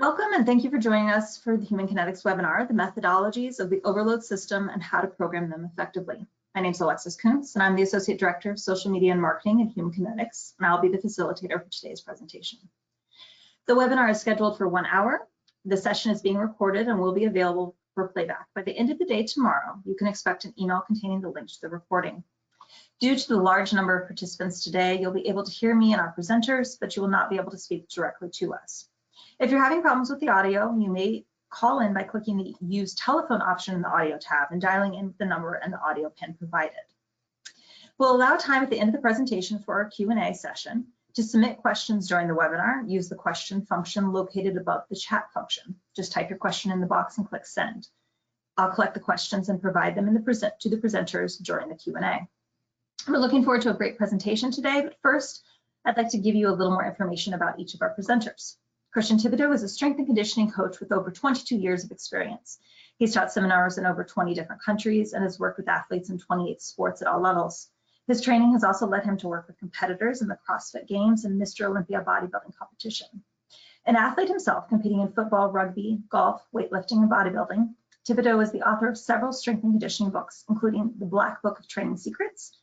Welcome and thank you for joining us for the Human Kinetics webinar, the methodologies of the overload system and how to program them effectively. My name is Alexis Kuntz and I'm the Associate Director of Social Media and Marketing at Human Kinetics, and I'll be the facilitator for today's presentation. The webinar is scheduled for 1 hour. The session is being recorded and will be available for playback. By the end of the day tomorrow, you can expect an email containing the link to the recording. Due to the large number of participants today, you'll be able to hear me and our presenters, but you will not be able to speak directly to us. If you're having problems with the audio, you may call in by clicking the Use Telephone option in the Audio tab and dialing in the number and the audio pin provided. We'll allow time at the end of the presentation for our Q&A session. To submit questions during the webinar, use the question function located above the chat function. Just type your question in the box and click Send. I'll collect the questions and provide them to the presenters during the Q&A. We're looking forward to a great presentation today, but first, I'd like to give you a little more information about each of our presenters. Christian Thibodeau is a strength and conditioning coach with over 22 years of experience. He's taught seminars in over 20 different countries and has worked with athletes in 28 sports at all levels. His training has also led him to work with competitors in the CrossFit Games and Mr. Olympia bodybuilding competition. An athlete himself, competing in football, rugby, golf, weightlifting, and bodybuilding, Thibodeau is the author of several strength and conditioning books, including The Black Book of Training Secrets,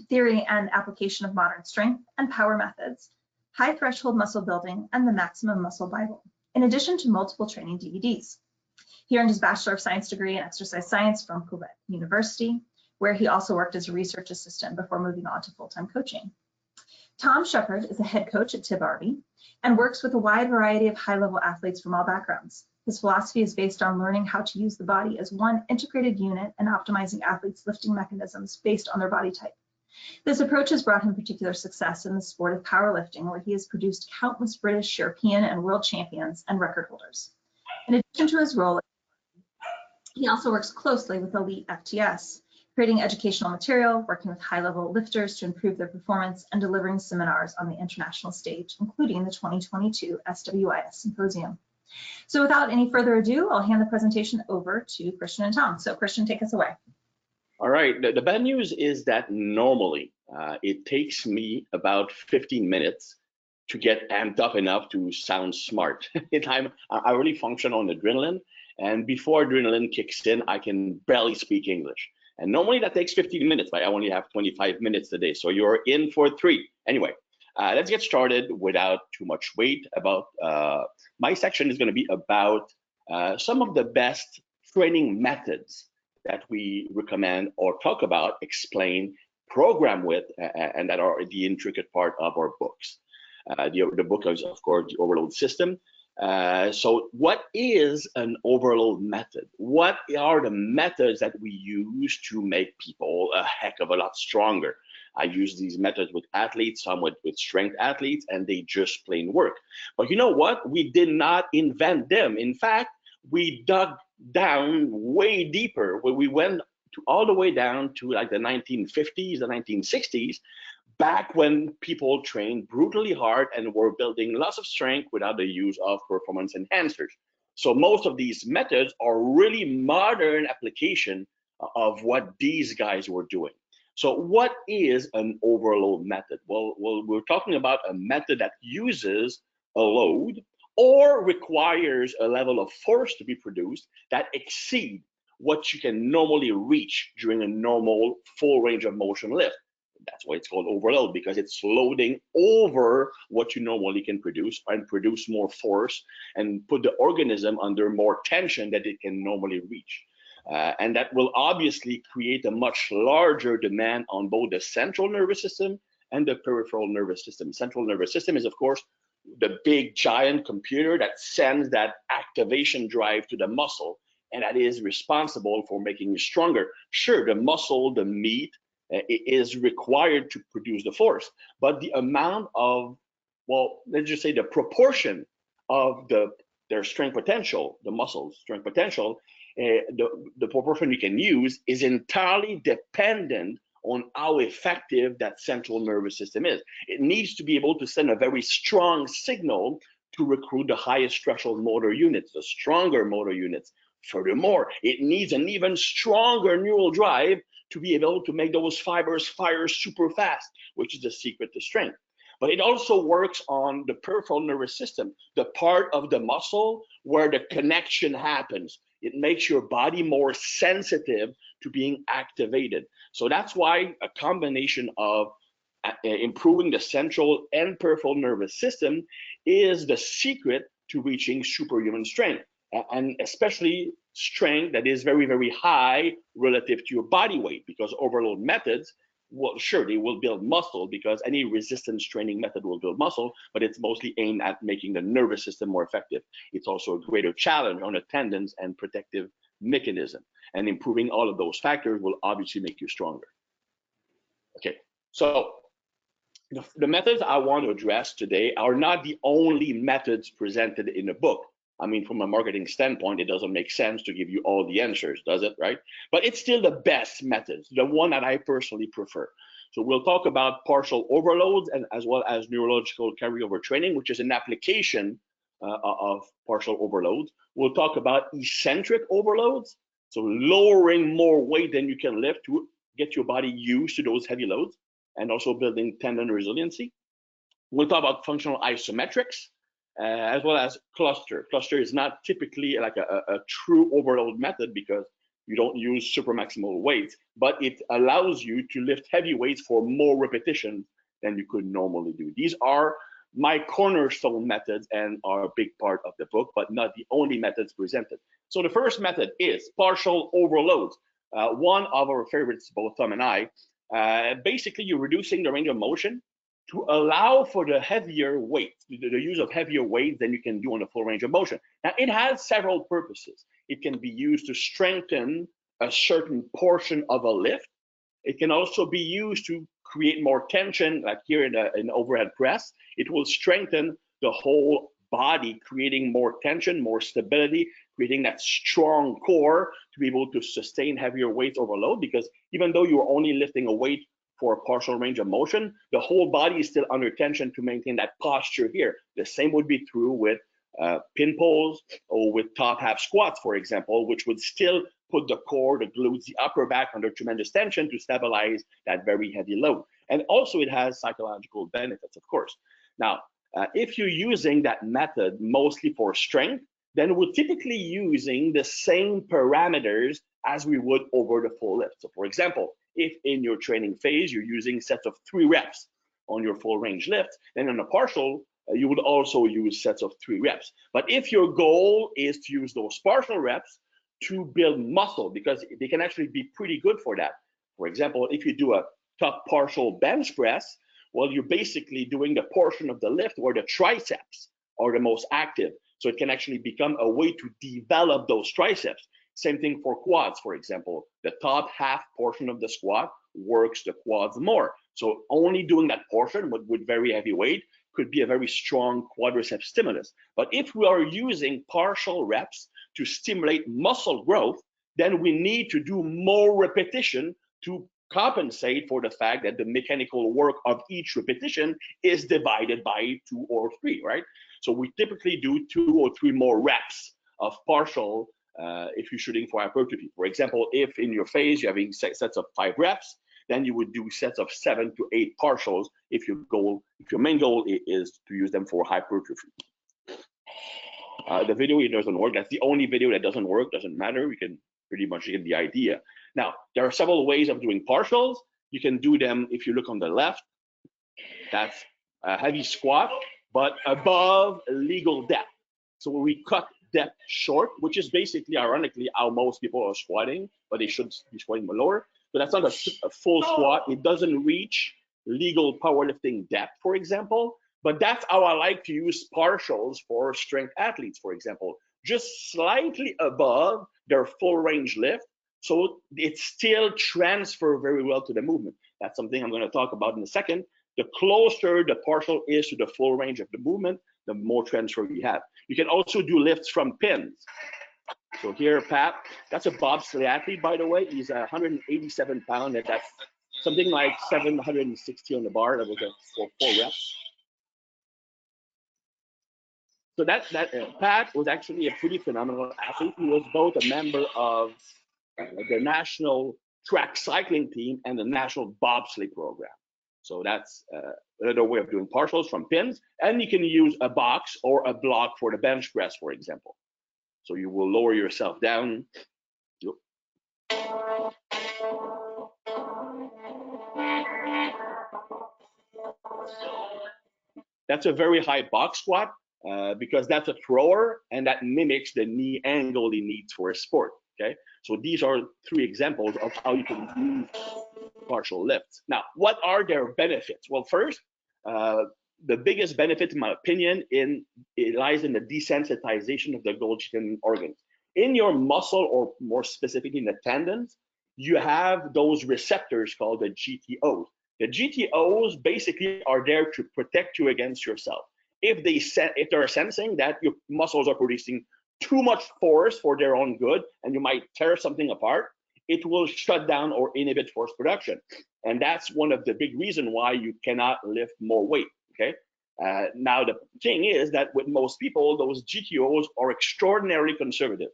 Theory and Application of Modern Strength and Power Methods, High Threshold Muscle Building, and the Maximum Muscle Bible, in addition to multiple training DVDs. He earned his Bachelor of Science degree in Exercise Science from Quebec University, where he also worked as a research assistant before moving on to full-time coaching. Tom Shepard is a head coach at TIBRB and works with a wide variety of high-level athletes from all backgrounds. His philosophy is based on learning how to use the body as one integrated unit and optimizing athletes' lifting mechanisms based on their body type. This approach has brought him particular success in the sport of powerlifting, where he has produced countless British, European, and world champions and record holders. In addition to his role, he also works closely with elite FTS, creating educational material, working with high-level lifters to improve their performance, and delivering seminars on the international stage, including the 2022 SWIS Symposium. So without any further ado, I'll hand the presentation over to Christian and Tom. So Christian, take us away. All right, the bad news is that normally it takes me about 15 minutes to get amped up enough to sound smart. I really function on adrenaline, and before adrenaline kicks in, I can barely speak English. And normally that takes 15 minutes, but I only have 25 minutes today, so you're in for 3. Anyway, let's get started without too much wait. My section is going to be about some of the best training methods that we recommend or talk about, explain, program with, and that are the intricate part of our books. The book is, of course, the overload system. So what is an overload method? What are the methods that we use to make people a heck of a lot stronger? I use these methods with athletes, some with strength athletes, and they just plain work. But you know what? We did not invent them. In fact, we dug down way deeper, where we went all the way down to like the 1950s, the 1960s, back when people trained brutally hard and were building lots of strength without the use of performance enhancers. So most of these methods are really modern application of what these guys were doing. So what is an overload method? Well, we're talking about a method that uses a load or requires a level of force to be produced that exceed what you can normally reach during a normal full range of motion lift. That's why it's called overload, because it's loading over what you normally can produce and produce more force and put the organism under more tension that it can normally reach. And that will obviously create a much larger demand on both the central nervous system and the peripheral nervous system. Central nervous system is, of course, the big giant computer that sends that activation drive to the muscle, and that is responsible for making you stronger. Sure, the muscle, the meat, is required to produce the force, but the amount of, well, let's just say the proportion of their strength potential, the muscle's strength potential, the proportion you can use is entirely dependent on how effective that central nervous system is. It needs to be able to send a very strong signal to recruit the highest threshold motor units, the stronger motor units. Furthermore, it needs an even stronger neural drive to be able to make those fibers fire super fast, which is the secret to strength. but it also works on the peripheral nervous system, the part of the muscle where the connection happens. It makes your body more sensitive to being activated. So that's why a combination of improving the central and peripheral nervous system is the secret to reaching superhuman strength, and especially strength that is very, very high relative to your body weight, because overload methods, well, sure, they will build muscle because any resistance training method will build muscle, but it's mostly aimed at making the nervous system more effective. It's also a greater challenge on the tendons and protective mechanism. And improving all of those factors will obviously make you stronger. Okay, so the methods I want to address today are not the only methods presented in the book. I mean, from a marketing standpoint, it doesn't make sense to give you all the answers, does it, right? But it's still the best methods, the one that I personally prefer. So we'll talk about partial overloads and as well as neurological carryover training, which is an application of partial overloads. We'll talk about eccentric overloads, so lowering more weight than you can lift to get your body used to those heavy loads, and also building tendon resiliency. We'll talk about functional isometrics, as well as cluster. Cluster is not typically like a true overload method because you don't use super maximal weights, but it allows you to lift heavy weights for more repetition than you could normally do. These are my cornerstone methods and are a big part of the book, but not the only methods presented. So the first method is partial overloads. One of our favorites, both Tom and I. Basically, you're reducing the range of motion to allow for the heavier weight, the use of heavier weight than you can do on the full range of motion. Now, it has several purposes. It can be used to strengthen a certain portion of a lift. It can also be used to create more tension, like here in an overhead press. It will strengthen the whole body, creating more tension, more stability, creating that strong core to be able to sustain heavier weights over load, because even though you're only lifting a weight for a partial range of motion, the whole body is still under tension to maintain that posture here. The same would be true with pin pulls or with top half squats, for example, which would still put the core, the glutes, the upper back under tremendous tension to stabilize that very heavy load. And also it has psychological benefits, of course. Now, if you're using that method mostly for strength, then we're typically using the same parameters as we would over the full lift. So for example, if in your training phase, you're using sets of 3 reps on your full range lift, then on a partial, you would also use sets of 3 reps. But if your goal is to use those partial reps to build muscle, because they can actually be pretty good for that. For example, if you do a top partial bench press, well, you're basically doing the portion of the lift where the triceps are the most active. So it can actually become a way to develop those triceps. Same thing for quads, for example. The top half portion of the squat works the quads more. So only doing that portion with very heavy weight could be a very strong quadricep stimulus. But if we are using partial reps to stimulate muscle growth, then we need to do more repetition to compensate for the fact that the mechanical work of each repetition is divided by 2 or 3, right? So we typically do 2 or 3 more reps of partial if you're shooting for hypertrophy. For example, if in your phase you're having sets of 5 reps, then you would do sets of 7 to 8 partials if your main goal is to use them for hypertrophy. The video here doesn't work. That's the only video that doesn't work. Doesn't matter. We can pretty much get the idea. Now, there are several ways of doing partials. You can do them if you look on the left. That's a heavy squat, but above legal depth. So we cut depth short, which is basically, ironically, how most people are squatting, but they should be squatting lower. So that's not a full squat. It doesn't reach legal powerlifting depth, for example. But that's how I like to use partials for strength athletes, for example, just slightly above their full range lift. So it still transfers very well to the movement. That's something I'm going to talk about in a second. The closer the partial is to the full range of the movement, the more transfer you have. You can also do lifts from pins. So here, Pat, that's a bobsleigh athlete, by the way. He's 187 pounds, and that's something like 760 on the bar. That was for 4 reps. So Pat was actually a pretty phenomenal athlete. He was both a member of the national track cycling team and the national bobsleigh program. So that's another way of doing partials from pins. And you can use a box or a block for the bench press, for example. So you will lower yourself down. That's a very high box squat because that's a thrower and that mimics the knee angle he needs for a sport. Okay, so these are 3 examples of how you can use partial lifts. Now, what are their benefits? Well, first, the biggest benefit, in my opinion, it lies in the desensitization of the Golgi tendon organs. In your muscle, or more specifically in the tendons, you have those receptors called the GTOs. The GTOs basically are there to protect you against yourself. If they're sensing that your muscles are producing too much force for their own good, and you might tear something apart, it will shut down or inhibit force production. And that's one of the big reasons why you cannot lift more weight, okay? Now, the thing is that with most people, those GTOs are extraordinarily conservative.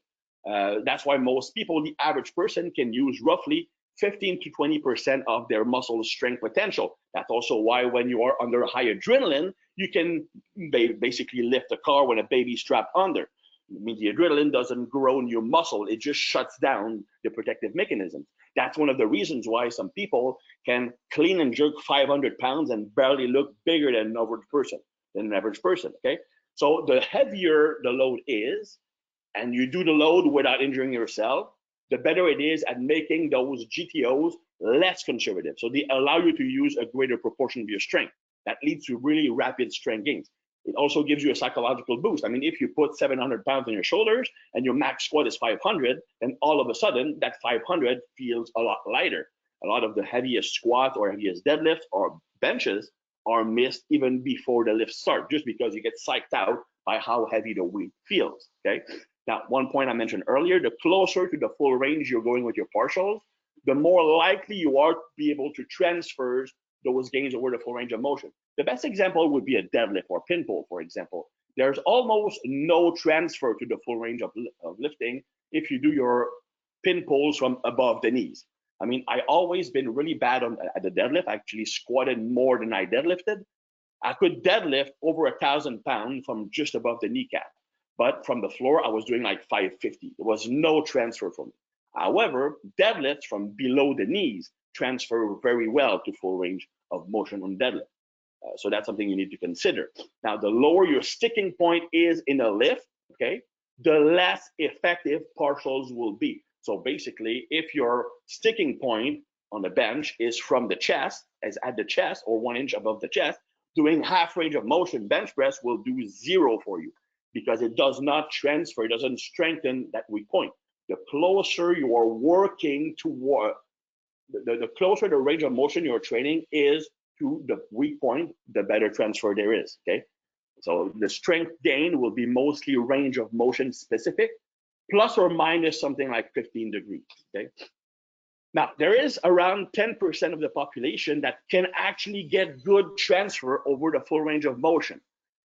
That's why most people, the average person, can use roughly 15 to 20% of their muscle strength potential. That's also why when you are under high adrenaline, you can basically lift a car with a baby strapped under. It means the adrenaline doesn't grow new muscle, it just shuts down the protective mechanisms. That's one of the reasons why some people can clean and jerk 500 pounds and barely look bigger than an average person, okay? So the heavier the load is, and you do the load without injuring yourself, the better it is at making those GTOs less conservative. So they allow you to use a greater proportion of your strength. That leads to really rapid strength gains. It also gives you a psychological boost. I mean, if you put 700 pounds on your shoulders and your max squat is 500, then all of a sudden that 500 feels a lot lighter. A lot of the heaviest squats or heaviest deadlifts or benches are missed even before the lifts start, just because you get psyched out by how heavy the weight feels, okay? Now, one point I mentioned earlier, the closer to the full range you're going with your partials, the more likely you are to be able to transfer those gains over the full range of motion. The best example would be a deadlift or pin pull, for example. There's almost no transfer to the full range of lifting if you do your pin pulls from above the knees. I mean, I always been really bad at the deadlift. I actually squatted more than I deadlifted. I could deadlift over 1,000 pounds from just above the kneecap. But from the floor, I was doing like 550. There was no transfer from me. However, deadlifts from below the knees transfer very well to full range of motion on deadlift. So that's something you need to consider. Now, the lower your sticking point is in a lift, okay, the less effective partials will be. So basically, if your sticking point on the bench is from the chest, as at the chest or 1 inch above the chest, doing half range of motion bench press will do 0 for you, because it does not transfer, it doesn't strengthen that weak point. The closer you are working toward, the closer the range of motion you're training is to the weak point, the better transfer there is, okay? So the strength gain will be mostly range of motion specific, plus or minus something like 15 degrees, okay? Now, there is around 10% of the population that can actually get good transfer over the full range of motion,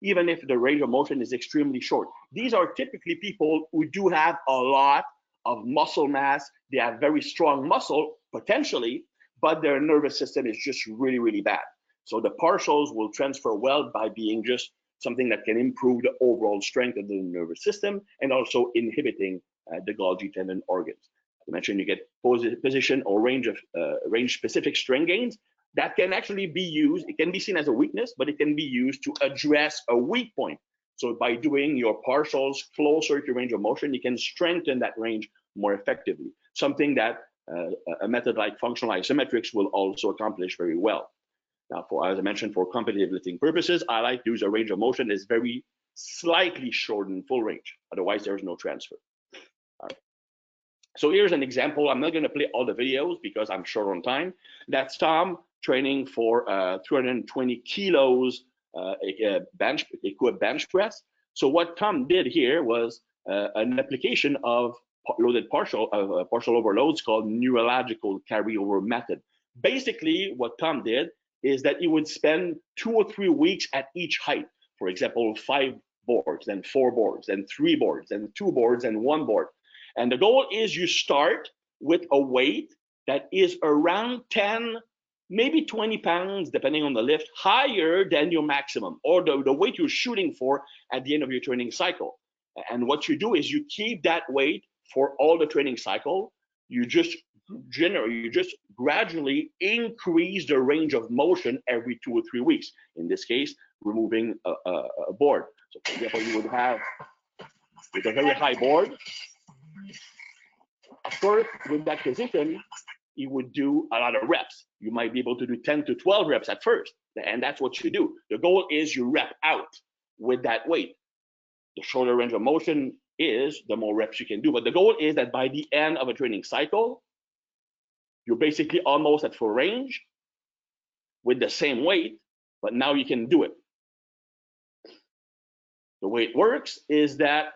even if the range of motion is extremely short. These are typically people who do have a lot of muscle mass. They have very strong muscle, potentially, but their nervous system is just really, really bad. So the partials will transfer well by being just something that can improve the overall strength of the nervous system and also inhibiting the Golgi tendon organs. I mentioned you get position or range specific strength gains that can actually be used. It can be seen as a weakness, but it can be used to address a weak point. So by doing your partials closer to range of motion, you can strengthen that range more effectively. Something that a method like functional isometrics will also accomplish very well. Now, as I mentioned, for competitive lifting purposes, I like to use a range of motion that is very slightly shortened full range. Otherwise, there's no transfer. All right. So here's an example. I'm not going to play all the videos because I'm short on time. That's Tom training for 320 kilos bench press. So what Tom did here was an application of loaded partial overloads called neurological carryover method. Basically, what Tom did is that he would spend 2 or 3 weeks at each height. For example, 5 boards, then 4 boards, then 3 boards, then 2 boards, and 1 board. And the goal is you start with a weight that is around 10 maybe 20 pounds, depending on the lift, higher than your maximum or the weight you're shooting for at the end of your training cycle. And what you do is you keep that weight for all the training cycle. You just gradually increase the range of motion every 2 or 3 weeks. In this case, removing a board. So for example, you would have with a very high board, first with that position, you would do a lot of reps. You might be able to do 10 to 12 reps at first, and that's what you do. The goal is you rep out with that weight. The shorter range of motion is, the more reps you can do. But the goal is that by the end of a training cycle, you're basically almost at full range with the same weight, but now you can do it. The way it works is that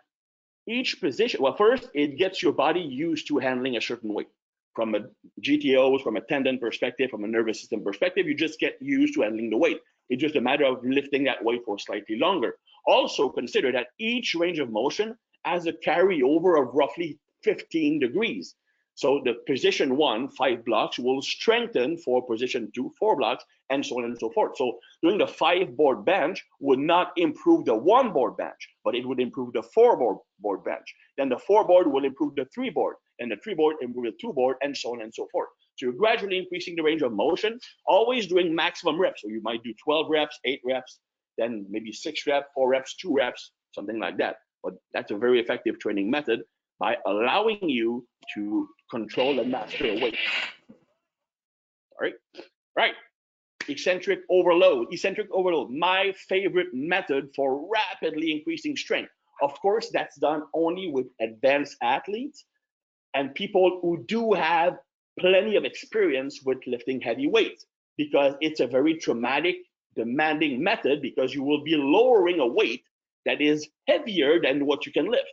each position, well, first, it gets your body used to handling a certain weight. From a GTOs, from a tendon perspective, from a nervous system perspective, you just get used to handling the weight. It's just a matter of lifting that weight for slightly longer. Also consider that each range of motion has a carryover of roughly 15 degrees. So the position 1, 5 blocks, will strengthen for position 2, 4 blocks, and so on and so forth. So doing the 5-board bench would not improve the 1-board bench, but it would improve the 4-board bench. Then the 4-board will improve the 3-board, and the 3-board improve the 2-board, and so on and so forth. So you're gradually increasing the range of motion, always doing maximum reps. So you might do 12 reps, 8 reps, then maybe 6 reps, 4 reps, 2 reps, something like that. But that's a very effective training method by allowing you to control and master a weight. All right. Eccentric overload. Eccentric overload, my favorite method for rapidly increasing strength. Of course, that's done only with advanced athletes and people who do have plenty of experience with lifting heavy weights, because it's a very traumatic, demanding method, because you will be lowering a weight that is heavier than what you can lift.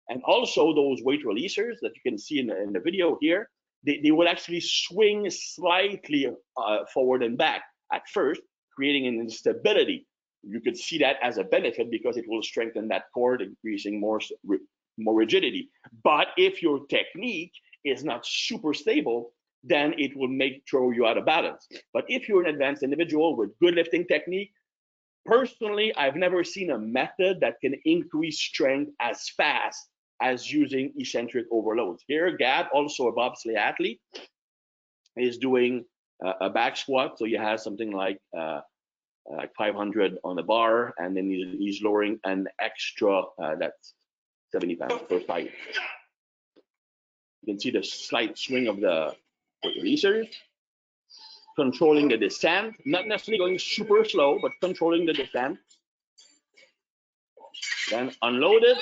And also those weight releasers that you can see in the video here, they will actually swing slightly forward and back at first, creating an instability. You could see that as a benefit because it will strengthen that cord, increasing more rigidity. But if your technique is not super stable, then it will throw you out of balance. But if you're an advanced individual with good lifting technique, personally, I've never seen a method that can increase strength as fast as using eccentric overloads. Here, Gab, also a bobsleigh athlete, is doing a back squat. So you have something like 500 on the bar, and then he's lowering an extra, that's 70 pounds per side. You can see the slight swing of the releasers, controlling the descent, not necessarily going super slow, but controlling the descent. Then unload it,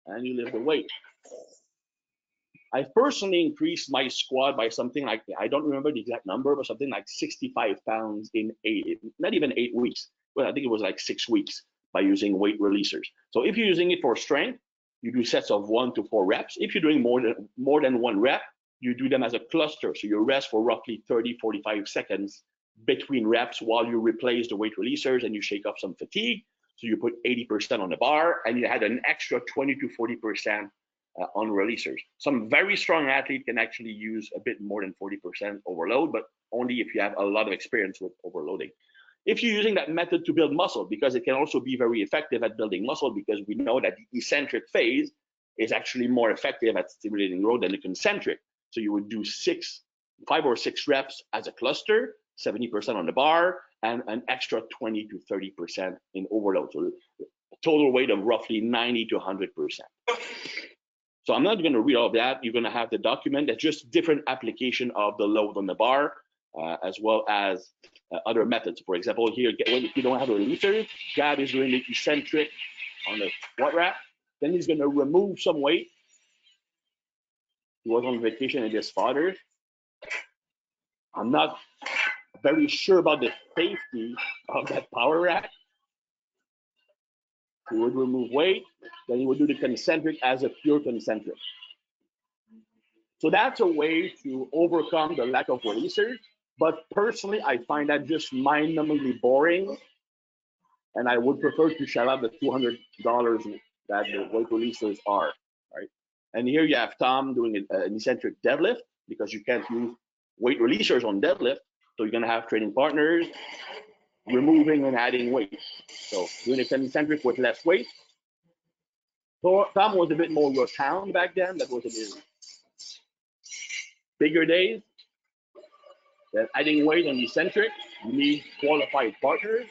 and you lift the weight. I personally increased my squat by something like, I don't remember the exact number, but something like 65 pounds in not even 8 weeks. Well, I think it was like 6 weeks by using weight releasers. So if you're using it for strength, you do sets of 1 to 4 reps. If you're doing more than 1 rep, you do them as a cluster. So you rest for roughly 30, 45 seconds between reps while you replace the weight releasers and you shake off some fatigue. So you put 80% on the bar and you had an extra 20 to 40% on releasers. Some very strong athlete can actually use a bit more than 40% overload, but only if you have a lot of experience with overloading. If you're using that method to build muscle, because it can also be very effective at building muscle, because we know that the eccentric phase is actually more effective at stimulating growth than the concentric. So you would do 5 or 6 reps as a cluster, 70% on the bar, and an extra 20 to 30% in overload. So a total weight of roughly 90 to 100%. So I'm not going to read all of that. You're going to have the document. That's just different application of the load on the bar, as well as other methods. For example, here, if you don't have a releaser, Gab is doing the eccentric on the squat rack. Then he's going to remove some weight. He was on vacation at his father's. I'm not very sure about the safety of that power rack. He would remove weight, then he would do the concentric as a pure concentric. So that's a way to overcome the lack of releasers. But personally, I find that just mind-numbingly boring, and I would prefer to shell out the $200 that the weight releasers are, right? And here you have Tom doing an eccentric deadlift, because you can't use weight releasers on deadlift. So you're going to have training partners removing and adding weight. So doing eccentric with less weight. So Tom was a bit more rotund back then. That was in his bigger days. Then adding weight on the eccentric, you need qualified partners.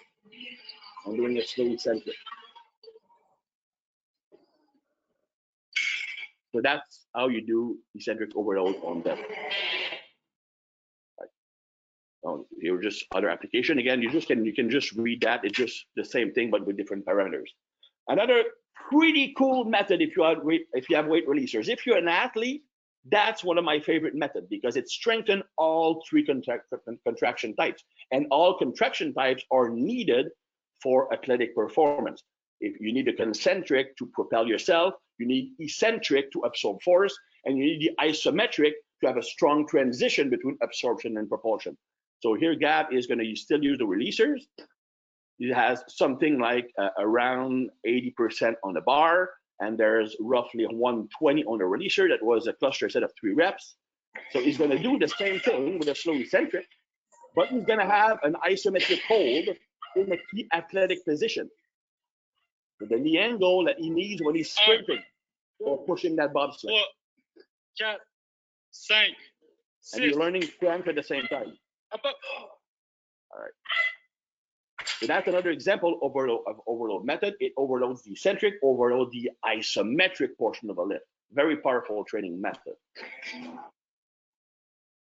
I'm doing a slow eccentric. So that's how you do eccentric overload on them. Here just other application. Again, you can just read that. It's just the same thing, but with different parameters. Another pretty cool method if you have weight releasers. If you're an athlete, that's one of my favorite methods because it strengthens all three contraction types, and all contraction types are needed for athletic performance. If you need the concentric to propel yourself, you need eccentric to absorb force, and you need the isometric to have a strong transition between absorption and propulsion. So here Gab is going to still use the releasers. It has something like around 80% on the bar, and there's roughly 120 on the releaser. That was a cluster set of 3 reps. So he's going to do the same thing with a slow eccentric, but he's going to have an isometric hold in a key athletic position. With the knee angle that he needs when he's sprinting or pushing that bobsled. 4, 4, 5, 6. And you're learning strength at the same time. All right. So that's another example of overload method. It overloads the eccentric, overloads the isometric portion of a lift. Very powerful training method.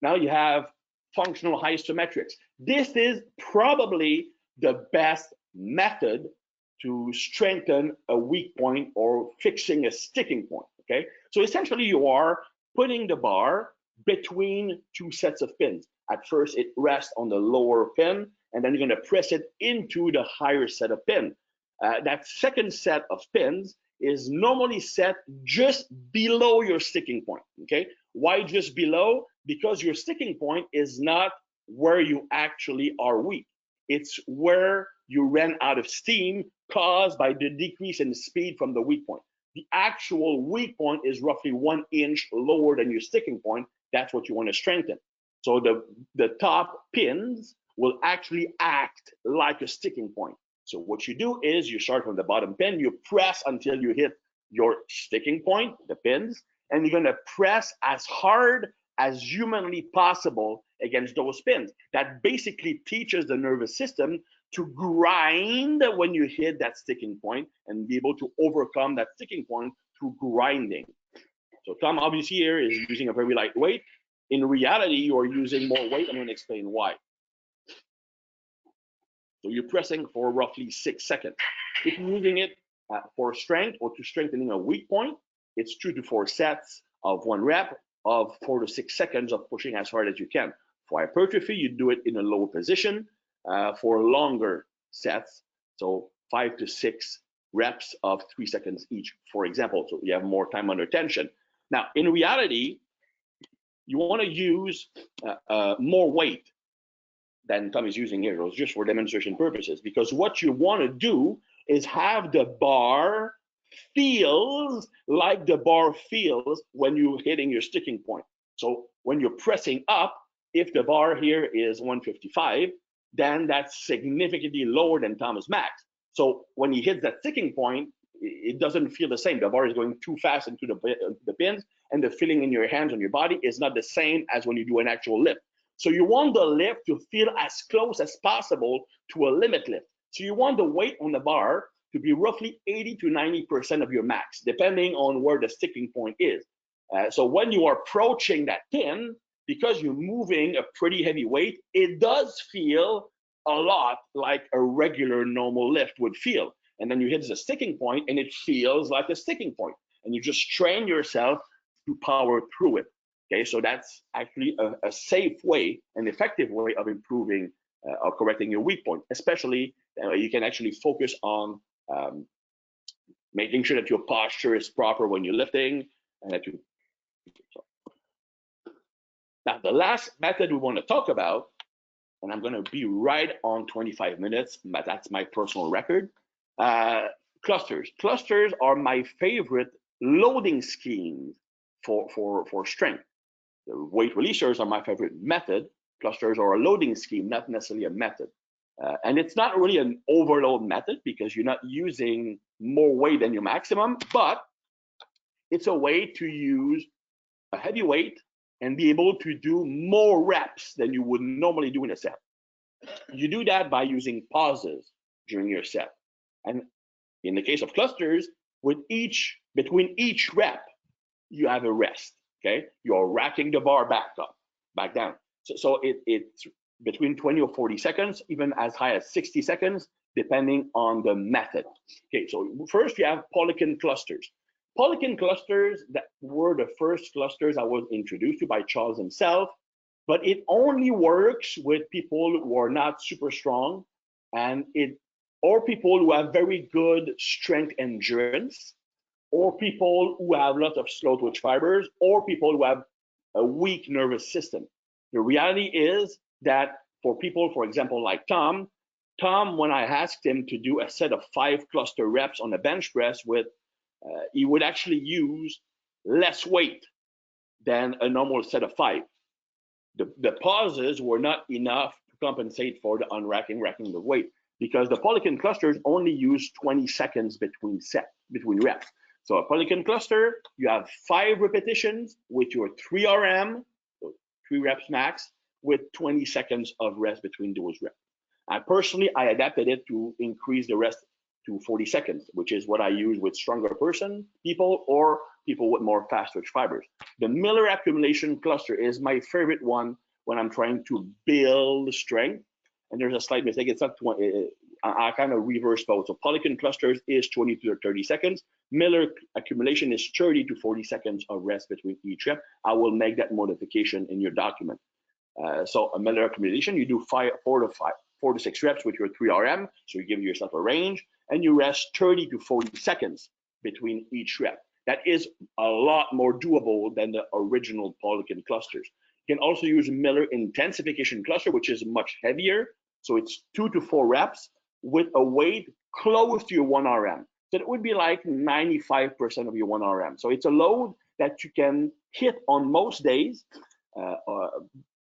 Now you have functional isometrics. This is probably the best method to strengthen a weak point or fixing a sticking point. Okay, so essentially you are putting the bar between 2 sets of pins. At first it rests on the lower pin, and then you're going to press it into the higher set of pins. That second set of pins is normally set just below your sticking point. Okay, why just below? Because your sticking point is not where you actually are weak. It's where you ran out of steam caused by the decrease in speed from the weak point. The actual weak point is roughly 1 inch lower than your sticking point. That's what you want to strengthen. So the top pins will actually act like a sticking point. So what you do is you start from the bottom pin, you press until you hit your sticking point, the pins, and you're going to press as hard as humanly possible against those pins. That basically teaches the nervous system to grind when you hit that sticking point and be able to overcome that sticking point through grinding. So Tom obviously here is using a very light weight. In reality, you are using more weight. I'm going to explain why. So you're pressing for roughly 6 seconds. If you're using it for strength or to strengthening a weak point, it's 2 to 4 sets of 1 rep of 4 to 6 seconds of pushing as hard as you can. For hypertrophy, you do it in a lower position for longer sets. So 5 to 6 reps of 3 seconds each, for example. So you have more time under tension. Now, in reality, you want to use more weight than Tom is using here. It was just for demonstration purposes, because what you want to do is have the bar feels like the bar feels when you're hitting your sticking point. So when you're pressing up, if the bar here is 155, then that's significantly lower than Tom's max. So when he hits that sticking point, it doesn't feel the same. The bar is going too fast into the pins, and the feeling in your hands on your body is not the same as when you do an actual lift. So you want the lift to feel as close as possible to a limit lift. So you want the weight on the bar to be roughly 80 to 90% of your max, depending on where the sticking point is. So when you are approaching that pin, because you're moving a pretty heavy weight, it does feel a lot like a regular normal lift would feel. And then you hit the sticking point and it feels like a sticking point. And you just train yourself to power through it. Okay, so that's actually a safe way, an effective way of improving or correcting your weak point. Especially, you can actually focus on making sure that your posture is proper when you're lifting, and that you. Now, the last method we want to talk about, and I'm going to be right on 25 minutes, but that's my personal record. Clusters. Clusters are my favorite loading schemes for strength. The weight releasers are my favorite method. clusters or a loading scheme, not necessarily a method. And it's not really an overload method because you're not using more weight than your maximum, but it's a way to use a heavy weight and be able to do more reps than you would normally do in a set. You do that by using pauses during your set. And in the case of clusters, between each rep, you have a rest, okay? You're racking the bar back down. So it's between 20 or 40 seconds, even as high as 60 seconds, depending on the method. Okay, so first you have Poliquin clusters. Poliquin clusters, that were the first clusters I was introduced to by Charles himself, but it only works with people who are not super strong or people who have very good strength endurance, or people who have lots of slow twitch fibers, or people who have a weak nervous system. The reality is that for people, for example, like Tom, when I asked him to do a set of 5 cluster reps on a bench press he would actually use less weight than a normal set of 5. The pauses were not enough to compensate for the unracking, racking the weight, because the Poliquin clusters only use 20 seconds between reps. So a Poliquin cluster, you have 5 repetitions with your 3 RM, so 3 reps max, with 20 seconds of rest between those reps. I adapted it to increase the rest to 40 seconds, which is what I use with stronger people or people with more fast twitch fibers. The Miller accumulation cluster is my favorite one when I'm trying to build strength. And there's a slight mistake. It's not 20. I kind of reverse both. So Poliquin clusters is 20 to 30 seconds. Miller accumulation is 30 to 40 seconds of rest between each rep. I will make that modification in your document. So a Miller accumulation, you do 4 to 6 reps with your 3 RM. So you give yourself a range, and you rest 30 to 40 seconds between each rep. That is a lot more doable than the original Poliquin clusters. You can also use Miller intensification cluster, which is much heavier. So it's 2 to 4 reps with a weight close to your 1 RM. So it would be like 95% of your 1 RM. So it's a load that you can hit on most days,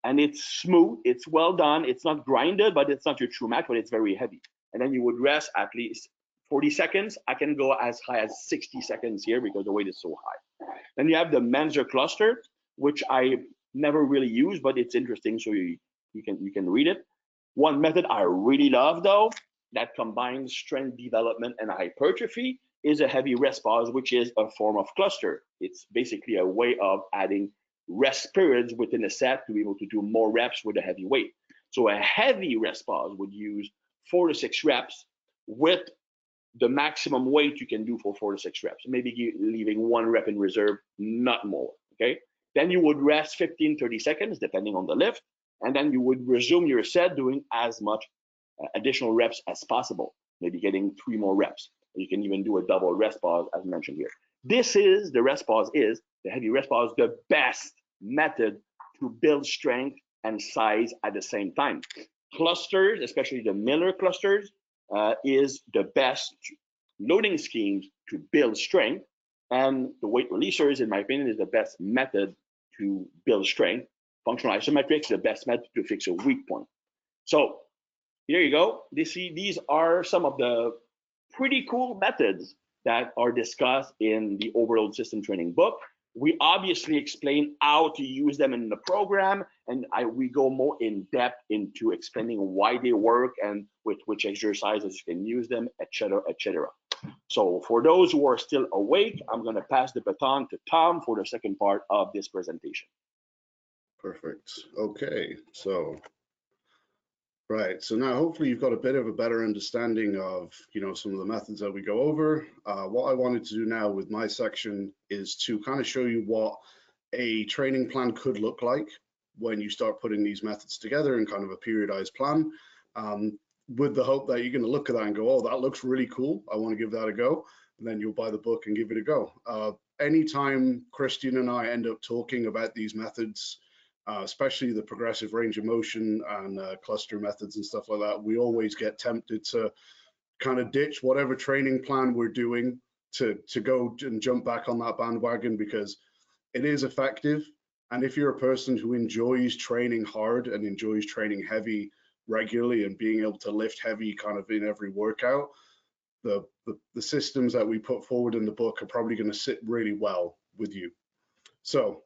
and it's smooth, it's well done, it's not grinded, but it's not your true max, but it's very heavy. And then you would rest at least 40 seconds. I can go as high as 60 seconds here because the weight is so high. Then you have the Menzer cluster, which I never really use, but it's interesting, so you can read it. One method I really love, though, that combines strength development and hypertrophy is a heavy rest pause, which is a form of cluster. It's basically a way of adding rest periods within a set to be able to do more reps with a heavy weight. So a heavy rest pause would use 4 to 6 reps with the maximum weight you can do for 4 to 6 reps, maybe leaving 1 rep in reserve, not more, okay? Then you would rest 15, 30 seconds, depending on the lift, and then you would resume your set doing as much additional reps as possible, maybe getting 3 more reps. You can even do a double rest pause as mentioned here. The heavy rest pause, the best method to build strength and size at the same time. Clusters, especially the Miller clusters, is the best loading schemes to build strength, and the weight releasers, in my opinion, is the best method to build strength. Functional isometrics, the best method to fix a weak point. So here you go. These are some of the pretty cool methods that are discussed in the Overload System Training book. We obviously explain how to use them in the program, and we go more in depth into explaining why they work and with which exercises you can use them, etc., etc. So for those who are still awake, I'm going to pass the baton to Tom for the second part of this presentation. Perfect. Okay, so right, so now hopefully you've got a bit of a better understanding of, some of the methods that we go over. What I wanted to do now with my section is to kind of show you what a training plan could look like when you start putting these methods together in kind of a periodized plan, with the hope that you're going to look at that and go, oh, that looks really cool, I want to give that a go, and then you'll buy the book and give it a go. Anytime Christian and I end up talking about these methods, especially the progressive range of motion and cluster methods and stuff like that, we always get tempted to kind of ditch whatever training plan we're doing to go and jump back on that bandwagon, because it is effective And if you're a person who enjoys training hard and enjoys training heavy regularly and being able to lift heavy kind of in every workout, the systems that we put forward in the book are probably going to sit really well with you. So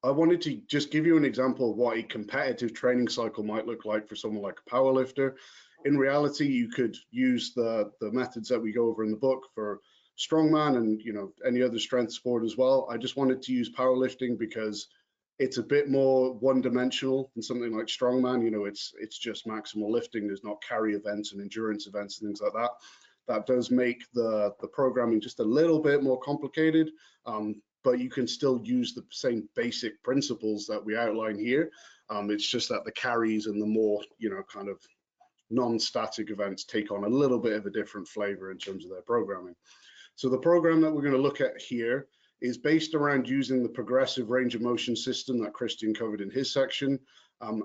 I wanted to just give you an example of what a competitive training cycle might look like for someone like a powerlifter. In reality, you could use the methods that we go over in the book for strongman and any other strength sport as well. I just wanted to use powerlifting because it's a bit more one-dimensional than something like strongman. It's just maximal lifting. There's not carry events and endurance events and things like that. That does make the programming just a little bit more complicated, but you can still use the same basic principles that we outline here. It's just that the carries and the more kind of non-static events take on a little bit of a different flavor in terms of their programming. So the program that we're going to look at here is based around using the progressive range of motion system that Christian covered in his section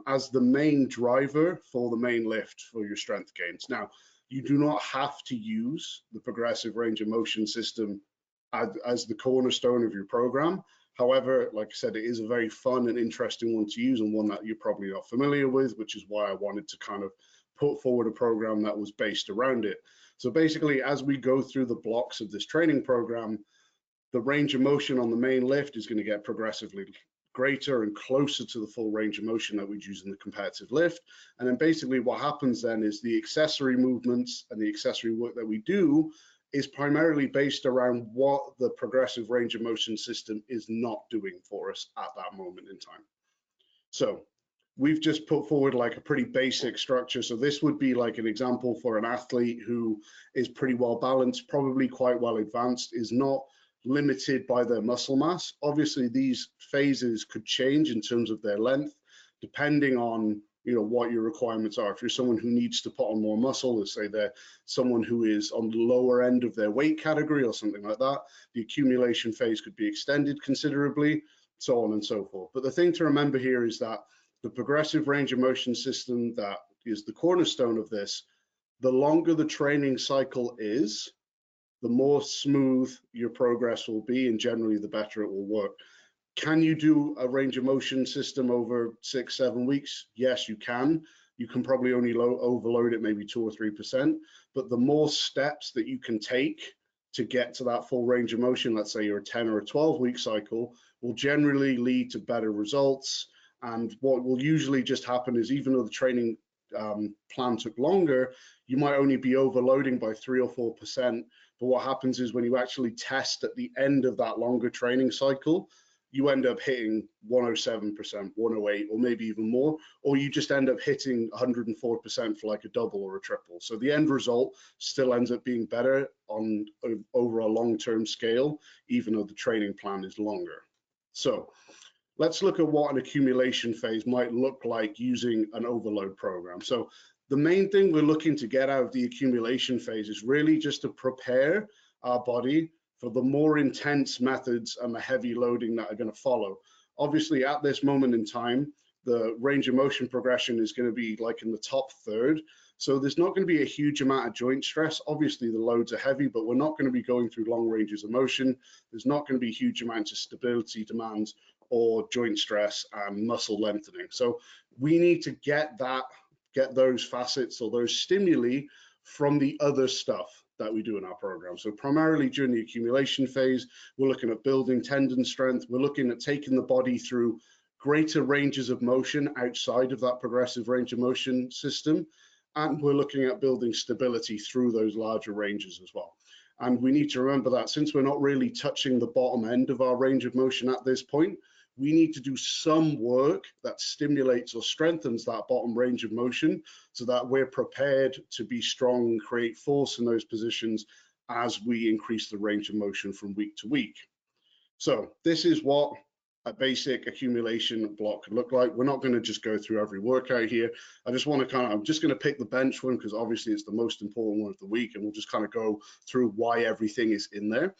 as the main driver for the main lift for your strength gains. Now, you do not have to use the progressive range of motion system as the cornerstone of your program. However, like I said, it is a very fun and interesting one to use and one that you're probably not familiar with, which is why I wanted to kind of put forward a program that was based around it. So basically, as we go through the blocks of this training program, the range of motion on the main lift is going to get progressively greater and closer to the full range of motion that we'd use in the competitive lift. And then basically what happens then is the accessory movements and the accessory work that we do is primarily based around what the progressive range of motion system is not doing for us at that moment in time. So we've just put forward like a pretty basic structure. So this would be like an example for an athlete who is pretty well balanced, probably quite well advanced, is not limited by their muscle mass. Obviously, these phases could change in terms of their length, depending on what your requirements are. If you're someone who needs to put on more muscle, let's say they're someone who is on the lower end of their weight category or something like that, the accumulation phase could be extended considerably, so on and so forth. But the thing to remember here is that the progressive range of motion system that is the cornerstone of this, the longer the training cycle is, the more smooth your progress will be, and generally the better it will work. Can you do a range of motion system over 6-7 weeks? Yes, you can. You can probably only overload it maybe 2 or 3%, but the more steps that you can take to get to that full range of motion, let's say you're a 10 or a 12-week cycle, will generally lead to better results. And what will usually just happen is, even though the training plan took longer, you might only be overloading by 3 or 4%. But what happens is when you actually test at the end of that longer training cycle, you end up hitting 107%, 108, or maybe even more, or you just end up hitting 104% for like a double or a triple. So the end result still ends up being better over a long-term scale, even though the training plan is longer. So let's look at what an accumulation phase might look like using an overload program. So the main thing we're looking to get out of the accumulation phase is really just to prepare our body for the more intense methods and the heavy loading that are going to follow. Obviously, at this moment in time, the range of motion progression is going to be like in the top third. So there's not going to be a huge amount of joint stress. Obviously, the loads are heavy, but we're not going to be going through long ranges of motion. There's not going to be huge amounts of stability demands or joint stress and muscle lengthening. So we need to get those facets or those stimuli from the other stuff that we do in our program. So primarily during the accumulation phase, we're looking at building tendon strength. We're looking at taking the body through greater ranges of motion outside of that progressive range of motion system. And we're looking at building stability through those larger ranges as well. And we need to remember that since we're not really touching the bottom end of our range of motion at this point, we need to do some work that stimulates or strengthens that bottom range of motion so that we're prepared to be strong and create force in those positions as we increase the range of motion from week to week. So this is what a basic accumulation block could look like. We're not going to just go through every workout here. I just want to I'm just going to pick the bench one because obviously it's the most important one of the week, and we'll just kind of go through why everything is in there.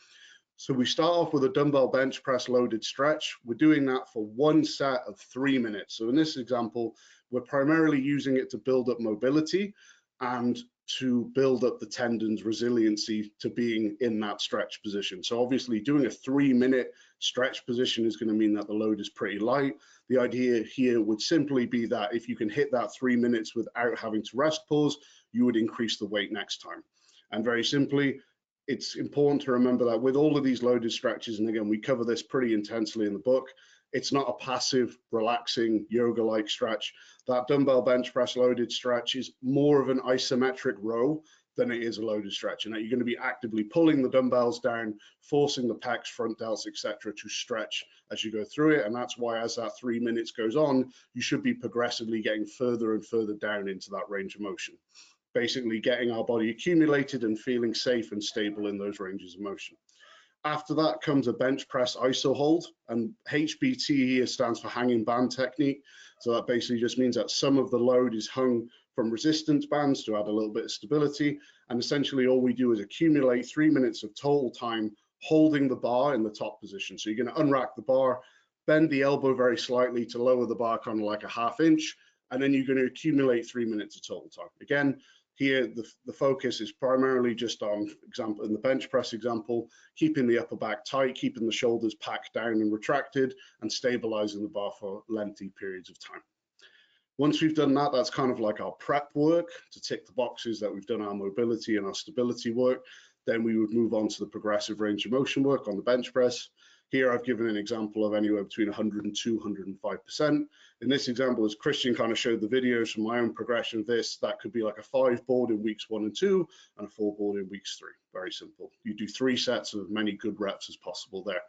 So we start off with a dumbbell bench press loaded stretch. We're doing that for one set of 3 minutes. So in this example, we're primarily using it to build up mobility. And to build up the tendon's resiliency to being in that stretch position. So obviously doing a 3-minute stretch position is going to mean that the load is pretty light. The idea here would simply be that if you can hit that 3 minutes without having to rest pause, you would increase the weight next time. And very simply, it's important to remember that with all of these loaded stretches, and again, we cover this pretty intensely in the book, it's not a passive, relaxing, yoga-like stretch. That dumbbell bench press loaded stretch is more of an isometric row than it is a loaded stretch. And that you're going to be actively pulling the dumbbells down, forcing the pecs, front delts, etc., to stretch as you go through it. And that's why as that 3 minutes goes on, you should be progressively getting further and further down into that range of motion. Basically getting our body accumulated and feeling safe and stable in those ranges of motion. After that comes a bench press iso hold, and HBT here stands for hanging band technique. So that basically just means that some of the load is hung from resistance bands to add a little bit of stability. And essentially all we do is accumulate 3 minutes of total time holding the bar in the top position. So you're going to unrack the bar, bend the elbow very slightly to lower the bar kind of like a 1/2 inch, and then you're going to accumulate 3 minutes of total time. Again, here, the focus is primarily just on, example, in the bench press example, keeping the upper back tight, keeping the shoulders packed down and retracted, and stabilizing the bar for lengthy periods of time. Once we've done that, that's kind of like our prep work to tick the boxes that we've done our mobility and our stability work. Then we would move on to the progressive range of motion work on the bench press. Here I've given an example of anywhere between 100 and 205%. In this example, as Christian kind of showed the videos from my own progression of this, that could be like a 5 board in weeks 1 and 2 and a 4 board in weeks 3. Very simple. You do 3 sets of many good reps as possible there.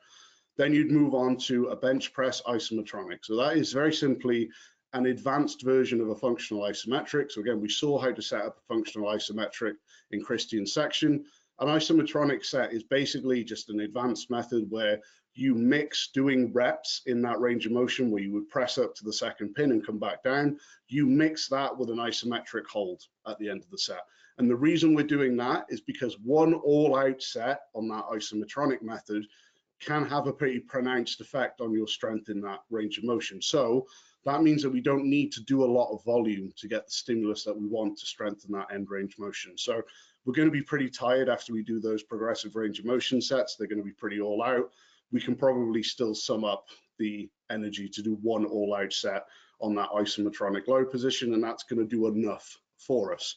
Then you'd move on to a bench press isometronic. So that is very simply an advanced version of a functional isometric. So again, we saw how to set up a functional isometric in Christian's section. An isometronic set is basically just an advanced method where you mix doing reps in that range of motion where you would press up to the second pin and come back down. You mix that with an isometric hold at the end of the set. And the reason we're doing that is because one all-out set on that isometronic method can have a pretty pronounced effect on your strength in that range of motion. So that means that we don't need to do a lot of volume to get the stimulus that we want to strengthen that end range motion. So we're going to be pretty tired after we do those progressive range of motion sets. They're going to be pretty all out. We can probably still sum up the energy to do one all out set on that isometronic low position, and that's going to do enough for us.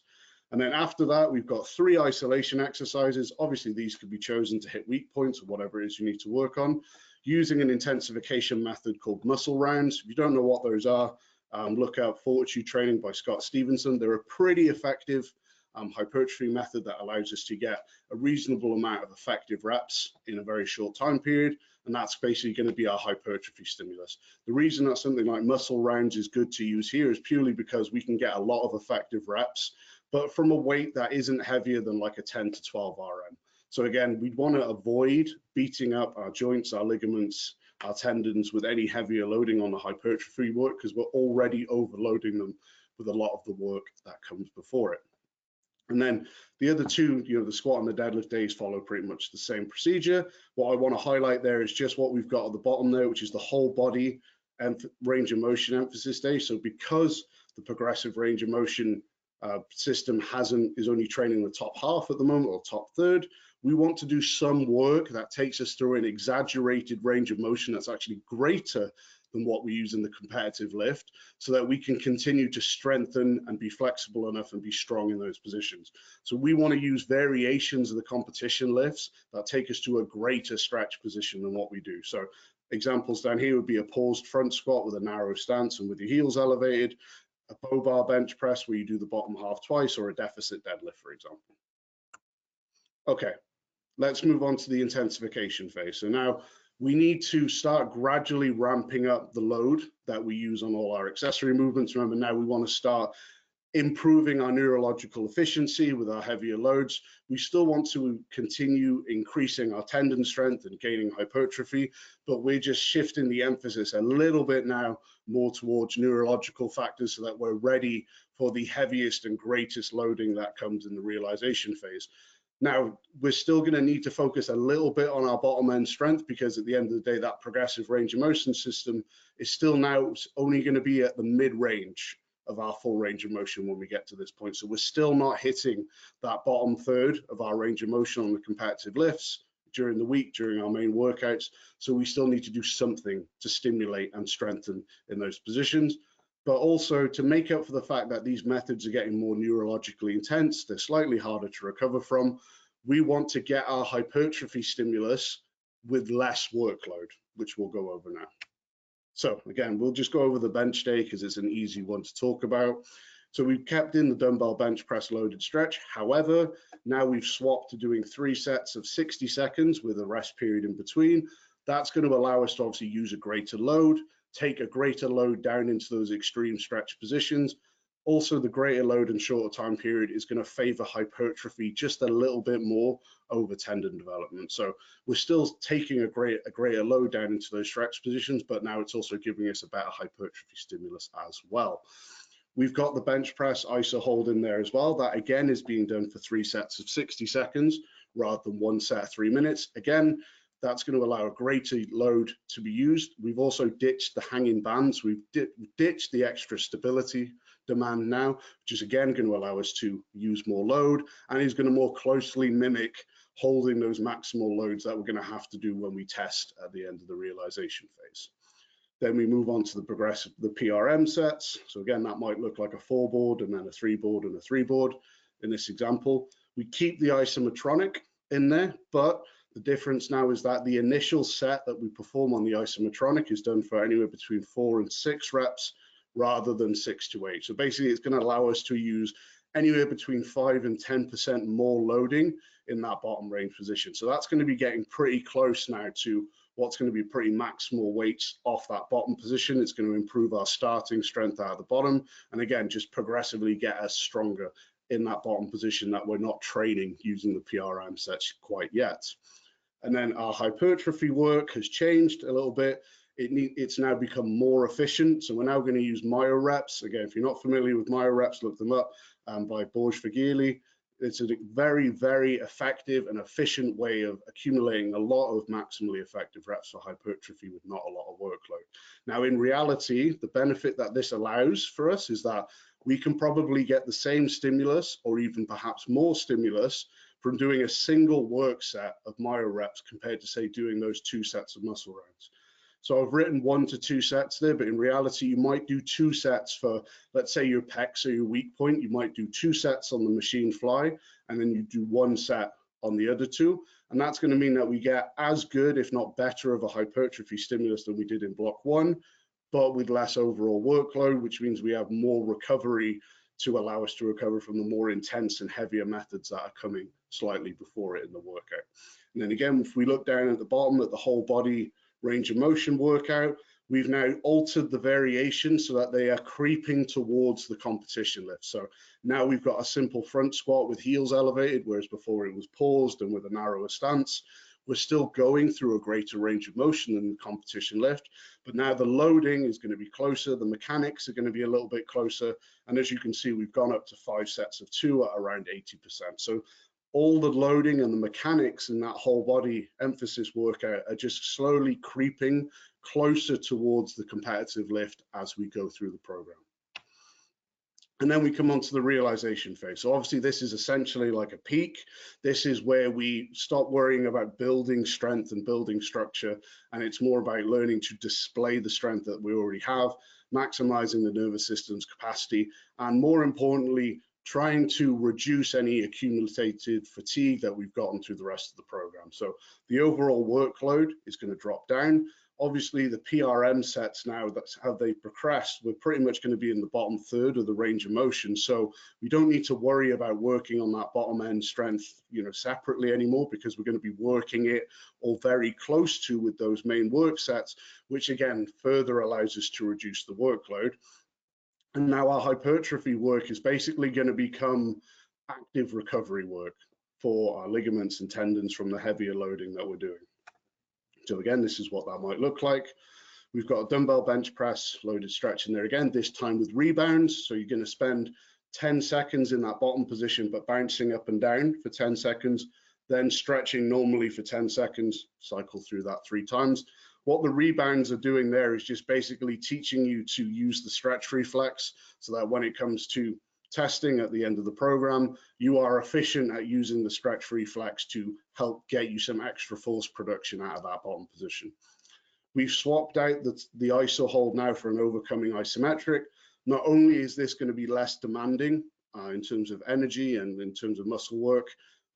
And then after that, we've got 3 isolation exercises. Obviously, these could be chosen to hit weak points or whatever it is you need to work on, using an intensification method called muscle rounds. If you don't know what those are, look out Fortitude Training by Scott Stevenson. They're a pretty effective hypertrophy method that allows us to get a reasonable amount of effective reps in a very short time period, and that's basically going to be our hypertrophy stimulus. The reason that something like muscle rounds is good to use here is purely because we can get a lot of effective reps, but from a weight that isn't heavier than like a 10 to 12 RM. So again, we'd want to avoid beating up our joints, our ligaments, our tendons with any heavier loading on the hypertrophy work, because we're already overloading them with a lot of the work that comes before it. And then the other two, the squat and the deadlift days follow pretty much the same procedure. What I want to highlight there is just what we've got at the bottom there, which is the whole body and range of motion emphasis day. So because the progressive range of motion system is only training the top half at the moment, or top third, we want to do some work that takes us through an exaggerated range of motion that's actually greater than what we use in the competitive lift, so that we can continue to strengthen and be flexible enough and be strong in those positions. So we want to use variations of the competition lifts that take us to a greater stretch position than what we do. So examples down here would be a paused front squat with a narrow stance and with your heels elevated, a bow bar bench press where you do the bottom half twice, or a deficit deadlift, for example. Okay, let's move on to the intensification phase. So now we need to start gradually ramping up the load that we use on all our accessory movements. Remember, now we want to start improving our neurological efficiency with our heavier loads. We still want to continue increasing our tendon strength and gaining hypertrophy, but we're just shifting the emphasis a little bit now more towards neurological factors so that we're ready for the heaviest and greatest loading that comes in the realization phase. Now, we're still going to need to focus a little bit on our bottom end strength, because at the end of the day, that progressive range of motion system is still now only going to be at the mid range of our full range of motion when we get to this point. So we're still not hitting that bottom third of our range of motion on the competitive lifts during the week, during our main workouts. So we still need to do something to stimulate and strengthen in those positions. But also to make up for the fact that these methods are getting more neurologically intense, they're slightly harder to recover from, we want to get our hypertrophy stimulus with less workload, which we'll go over now. So again, we'll just go over the bench day because it's an easy one to talk about. So we've kept in the dumbbell bench press loaded stretch. However, now we've swapped to doing 3 sets of 60 seconds with a rest period in between. That's going to allow us to obviously use a greater load, take a greater load down into those extreme stretch positions. Also, the greater load and shorter time period is going to favor hypertrophy just a little bit more over tendon development. So we're still taking a greater load down into those stretch positions, but now it's also giving us a better hypertrophy stimulus as well. We've got the bench press iso hold in there as well. That again is being done for 3 sets of 60 seconds rather than 1 set of 3 minutes. Again, that's going to allow a greater load to be used. We've also ditched the hanging bands. We've ditched the extra stability demand now, which is again going to allow us to use more load and is going to more closely mimic holding those maximal loads that we're going to have to do when we test at the end of the realization phase. Then we move on to the progressive, the PRM sets. So again, that might look like a 4 board and then a 3 board and a 3 board. In this example, we keep the isometronic in there, but the difference now is that the initial set that we perform on the isometronic is done for anywhere between 4 and 6 reps rather than 6 to 8. So basically it's going to allow us to use anywhere between 5 and 10% more loading in that bottom range position. So that's going to be getting pretty close now to what's going to be pretty maximal weights off that bottom position. It's going to improve our starting strength out of the bottom. And again, just progressively get us stronger in that bottom position that we're not training using the PRM sets quite yet. And then our hypertrophy work has changed a little bit. It's now become more efficient. So we're now going to use myo reps. Again, if you're not familiar with myo reps, look them up by Borge Fagili. It's a very, very effective and efficient way of accumulating a lot of maximally effective reps for hypertrophy with not a lot of workload. Now, in reality, the benefit that this allows for us is that we can probably get the same stimulus or even perhaps more stimulus from doing a single work set of myo reps compared to, say, doing those 2 sets of muscle rounds. So I've written 1 to 2 sets there, but in reality, you might do 2 sets for, let's say, your pecs or your weak point. You might do 2 sets on the machine fly, and then you do 1 set on the other 2. And that's going to mean that we get as good, if not better, of a hypertrophy stimulus than we did in block 1, but with less overall workload, which means we have more recovery to allow us to recover from the more intense and heavier methods that are coming slightly before it in the workout. And then again, if we look down at the bottom at the whole body range of motion workout, we've now altered the variation so that they are creeping towards the competition lift. So now we've got a simple front squat with heels elevated, whereas before it was paused and with a narrower stance. We're still going through a greater range of motion than the competition lift, but now the loading is going to be closer, the mechanics are going to be a little bit closer, and as you can see, we've gone up to 5 sets of 2 at around 80%. So all the loading and the mechanics in that whole body emphasis workout are just slowly creeping closer towards the competitive lift as we go through the program. And then we come on to the realization phase. So obviously this is essentially like a peak. This is where we stop worrying about building strength and building structure, and it's more about learning to display the strength that we already have, maximizing the nervous system's capacity, and more importantly, trying to reduce any accumulated fatigue that we've gotten through the rest of the program. So the overall workload is going to drop down. Obviously, the PRM sets now, that's how they progressed, we're pretty much going to be in the bottom third of the range of motion. So we don't need to worry about working on that bottom end strength, separately anymore, because we're going to be working it all very close to with those main work sets, which again, further allows us to reduce the workload. And now our hypertrophy work is basically going to become active recovery work for our ligaments and tendons from the heavier loading that we're doing. So again, this is what that might look like. We've got a dumbbell bench press loaded stretch in there again, this time with rebounds. So you're going to spend 10 seconds in that bottom position, but bouncing up and down for 10 seconds, then stretching normally for 10 seconds, cycle through that 3 times. What the rebounds are doing there is just basically teaching you to use the stretch reflex so that when it comes to testing at the end of the program, you are efficient at using the stretch reflex to help get you some extra force production out of that bottom position. We've swapped out the iso hold now for an overcoming isometric. Not only is this going to be less demanding in terms of energy and in terms of muscle work,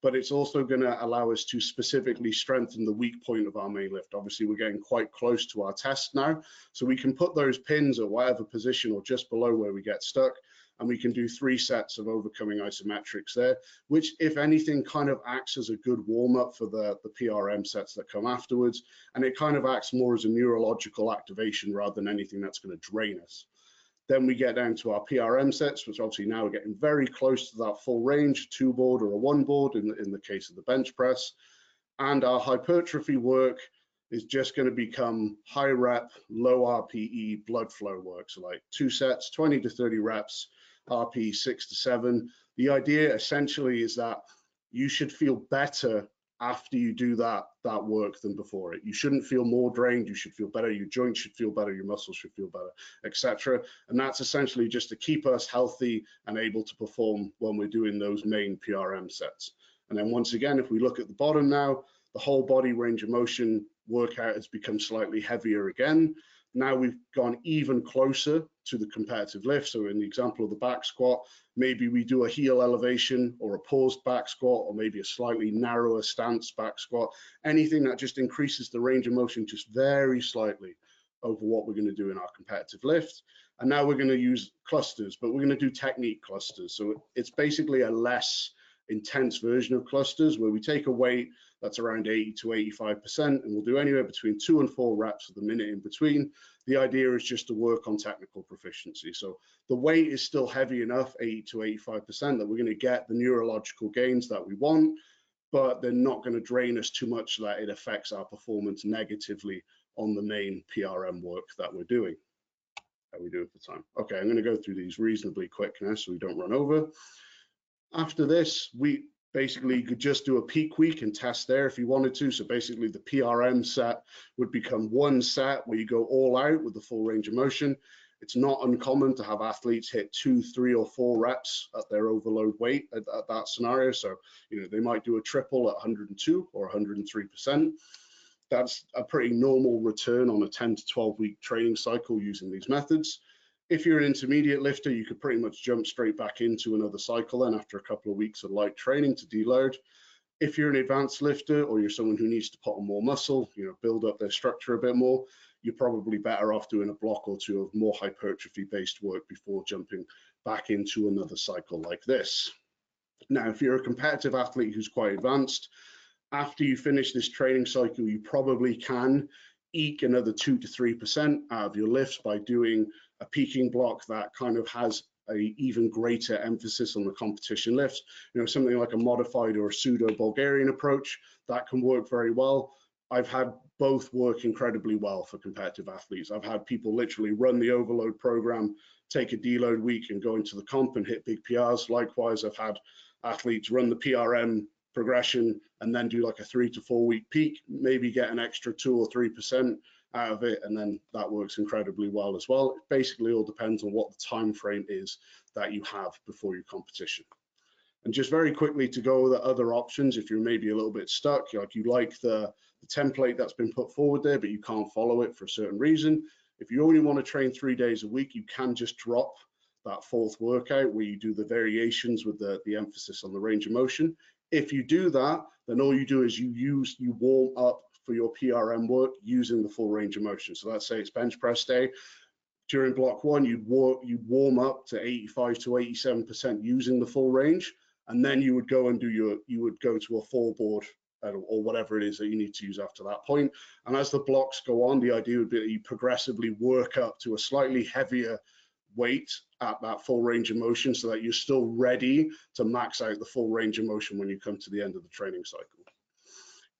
but it's also going to allow us to specifically strengthen the weak point of our main lift. Obviously, we're getting quite close to our test now, so we can put those pins at whatever position or just below where we get stuck, and we can do 3 sets of overcoming isometrics there, which, if anything, kind of acts as a good warm-up for the PRM sets that come afterwards, and it kind of acts more as a neurological activation rather than anything that's going to drain us. Then we get down to our PRM sets, which obviously now we're getting very close to that full range, 2 board or a 1 board in the case of the bench press. And our hypertrophy work is just going to become high rep, low RPE blood flow work. So like 2 sets, 20 to 30 reps, RPE 6 to 7. The idea essentially is that you should feel better after you do that work than before it. You shouldn't feel more drained, you should feel better, your joints should feel better, your muscles should feel better, etc. And that's essentially just to keep us healthy and able to perform when we're doing those main PRM sets. And then once again, if we look at the bottom now, the whole body range of motion workout has become slightly heavier again. Now we've gone even closer to the competitive lift. So in the example of the back squat, maybe we do a heel elevation or a paused back squat, or maybe a slightly narrower stance back squat, anything that just increases the range of motion just very slightly over what we're going to do in our competitive lift. And now we're going to use clusters, but we're going to do technique clusters. So it's basically a less intense version of clusters where we take a weight that's around 80 to 85%, and we'll do anywhere between 2 and 4 reps with a minute in between. The idea is just to work on technical proficiency. So the weight is still heavy enough, 80 to 85%, that we're going to get the neurological gains that we want, but they're not going to drain us too much so that it affects our performance negatively on the main PRM work that we're doing. How we do at the time. Okay, I'm going to go through these reasonably quick now so we don't run over. After this, we basically could just do a peak week and test there if you wanted to. So basically the PRM set would become 1 set where you go all out with the full range of motion. It's not uncommon to have athletes hit 2, 3, or 4 reps at their overload weight at that scenario. So, you know, they might do a triple at 102 or 103%. That's a pretty normal return on a 10 to 12 week training cycle using these methods. If you're an intermediate lifter, you could pretty much jump straight back into another cycle then after a couple of weeks of light training to deload. If you're an advanced lifter, or you're someone who needs to put on more muscle, you know, build up their structure a bit more, you're probably better off doing a block or 2 of more hypertrophy based work before jumping back into another cycle like this. Now, if you're a competitive athlete who's quite advanced, after you finish this training cycle, you probably can eke another 2 to 3% out of your lifts by doing a peaking block that kind of has a even greater emphasis on the competition lifts. You know, something like a modified or a pseudo Bulgarian approach that can work very well. I've had both work incredibly well for competitive athletes. I've had people literally run the overload program, take a deload week and go into the comp and hit big PRs. Likewise, I've had athletes run the PRM progression and then do like a 3 to 4 week peak, maybe get an extra 2 or 3% out of it, and then that works incredibly well as well. It basically all depends on what the time frame is that you have before your competition. And just very quickly to go over the other options, if you're maybe a little bit stuck, like you like the template that's been put forward there, but you can't follow it for a certain reason. If you only want to train 3 days a week, you can just drop that 4th workout where you do the variations with the emphasis on the range of motion. If you do that, then all you do is you warm up for your PRM work using the full range of motion. So let's say it's bench press day. During block 1, you'd warm up to 85 to 87% using the full range, and then you would go and go to a 4 board or whatever it is that you need to use after that point. And as the blocks go on, the idea would be that you progressively work up to a slightly heavier weight at that full range of motion so that you're still ready to max out the full range of motion when you come to the end of the training cycle.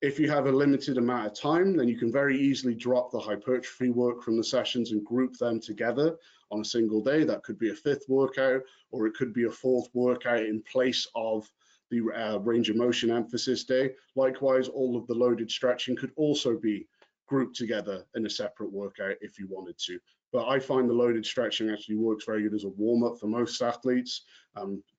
If you have a limited amount of time, then you can very easily drop the hypertrophy work from the sessions and group them together on a single day. That could be a 5th workout, or it could be a 4th workout in place of the range of motion emphasis day. Likewise, all of the loaded stretching could also be grouped together in a separate workout if you wanted to. But I find the loaded stretching actually works very good as a warm-up for most athletes.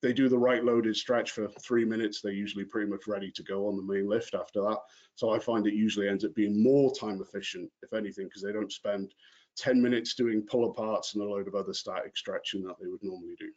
They do the right loaded stretch for 3 minutes. They're usually pretty much ready to go on the main lift after that. So I find it usually ends up being more time efficient, if anything, because they don't spend 10 minutes doing pull aparts and a load of other static stretching that they would normally do.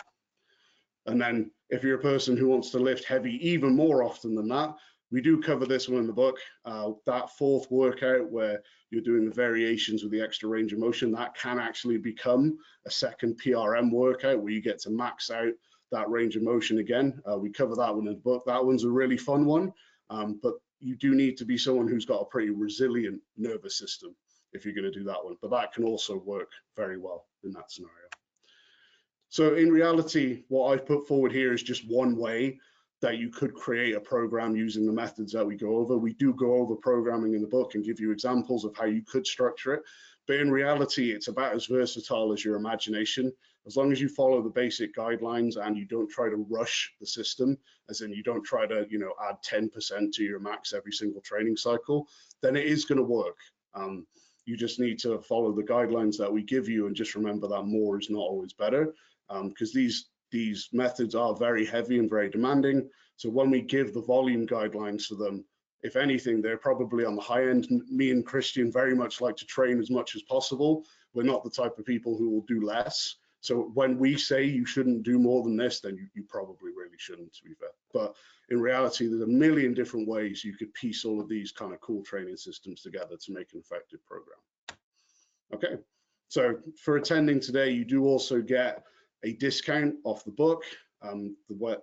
And then if you're a person who wants to lift heavy even more often than that, we do cover this one in the book. That fourth workout where you're doing the variations with the extra range of motion, that can actually become a second PRM workout where you get to max out that range of motion again. We cover that one in the book. That one's a really fun one, but you do need to be someone who's got a pretty resilient nervous system if you're going to do that one. But that can also work very well in that scenario. So in reality, what I've put forward here is just one way that you could create a program using the methods that we go over. We do go over programming in the book and give you examples of how you could structure it. But in reality, it's about as versatile as your imagination. As long as you follow the basic guidelines and you don't try to rush the system, as in you don't try to, add 10% to your max every single training cycle, then it is going to work. You just need to follow the guidelines that we give you and just remember that more is not always better, because these methods are very heavy and very demanding. So when we give the volume guidelines for them, if anything, they're probably on the high end. Me and Christian very much like to train as much as possible. We're not the type of people who will do less. So when we say you shouldn't do more than this, then you probably really shouldn't, to be fair. But in reality, there's a million different ways you could piece all of these kind of cool training systems together to make an effective program. Okay, so for attending today, you do also get a discount off the book.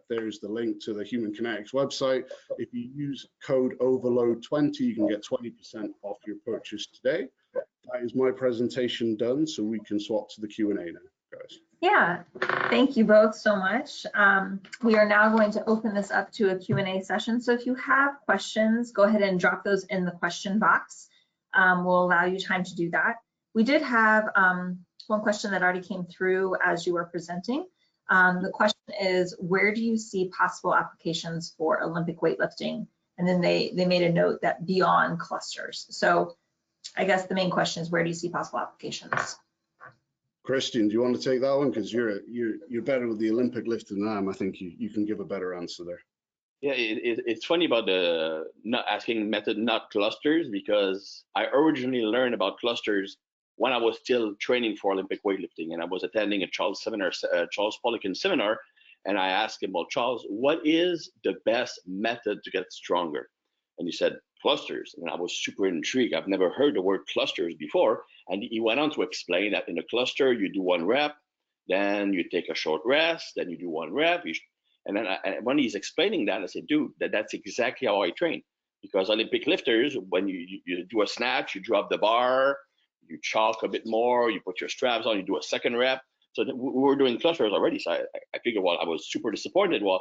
There's the link to the Human Kinetics website. If you use code overload20, you can get 20% off your purchase today. That is my presentation done, so we can swap to the Q&A now, guys. Yeah, thank you both so much. We are now going to open this up to a Q&A session. So if you have questions, go ahead and drop those in the question box. We'll allow you time to do that. We did have one question that already came through as you were presenting. The question is, where do you see possible applications for Olympic weightlifting? And then they made a note that beyond clusters. So I guess the main question is, where do you see possible applications? Christian, do you want to take that one? Because you're better with the Olympic lifting than I am. I think you can give a better answer there. Yeah, it's funny about the not asking method, not clusters, because I originally learned about clusters when I was still training for Olympic weightlifting, and I was attending a Charles Poliquin seminar, and I asked him, well, Charles, what is the best method to get stronger? And he said, clusters. And I was super intrigued. I've never heard the word clusters before. And he went on to explain that in a cluster, you do 1 rep, then you take a short rest, then you do 1 rep. And then when he's explaining that, I said, dude, that's exactly how I train. Because Olympic lifters, when you do a snatch, you drop the bar, you chalk a bit more, you put your straps on, you do a 2nd rep. So we were doing clusters already. So I figured, well, I was super disappointed. Well,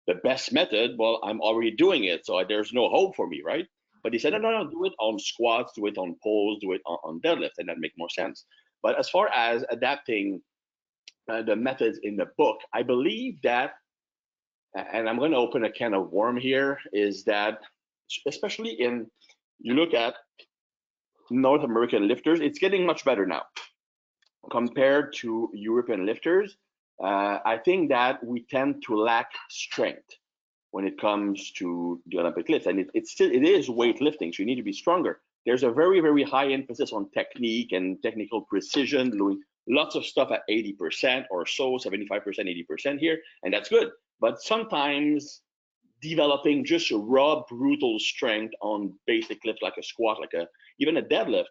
the best method, well, I'm already doing it. So there's no hope for me, right? But he said, no, do it on squats, do it on pulls, do it on deadlift, and that makes more sense. But as far as adapting the methods in the book, I believe that, and I'm going to open a can of worm here, is that especially you look at North American lifters, it's getting much better now compared to European lifters. I think that we tend to lack strength when it comes to the Olympic lift, and it is weightlifting, so you need to be stronger. There's a very, very high emphasis on technique and technical precision, doing lots of stuff at 80% or so, 75%, 80% here, and that's good. But sometimes developing just a raw, brutal strength on basic lifts like a squat, even a deadlift,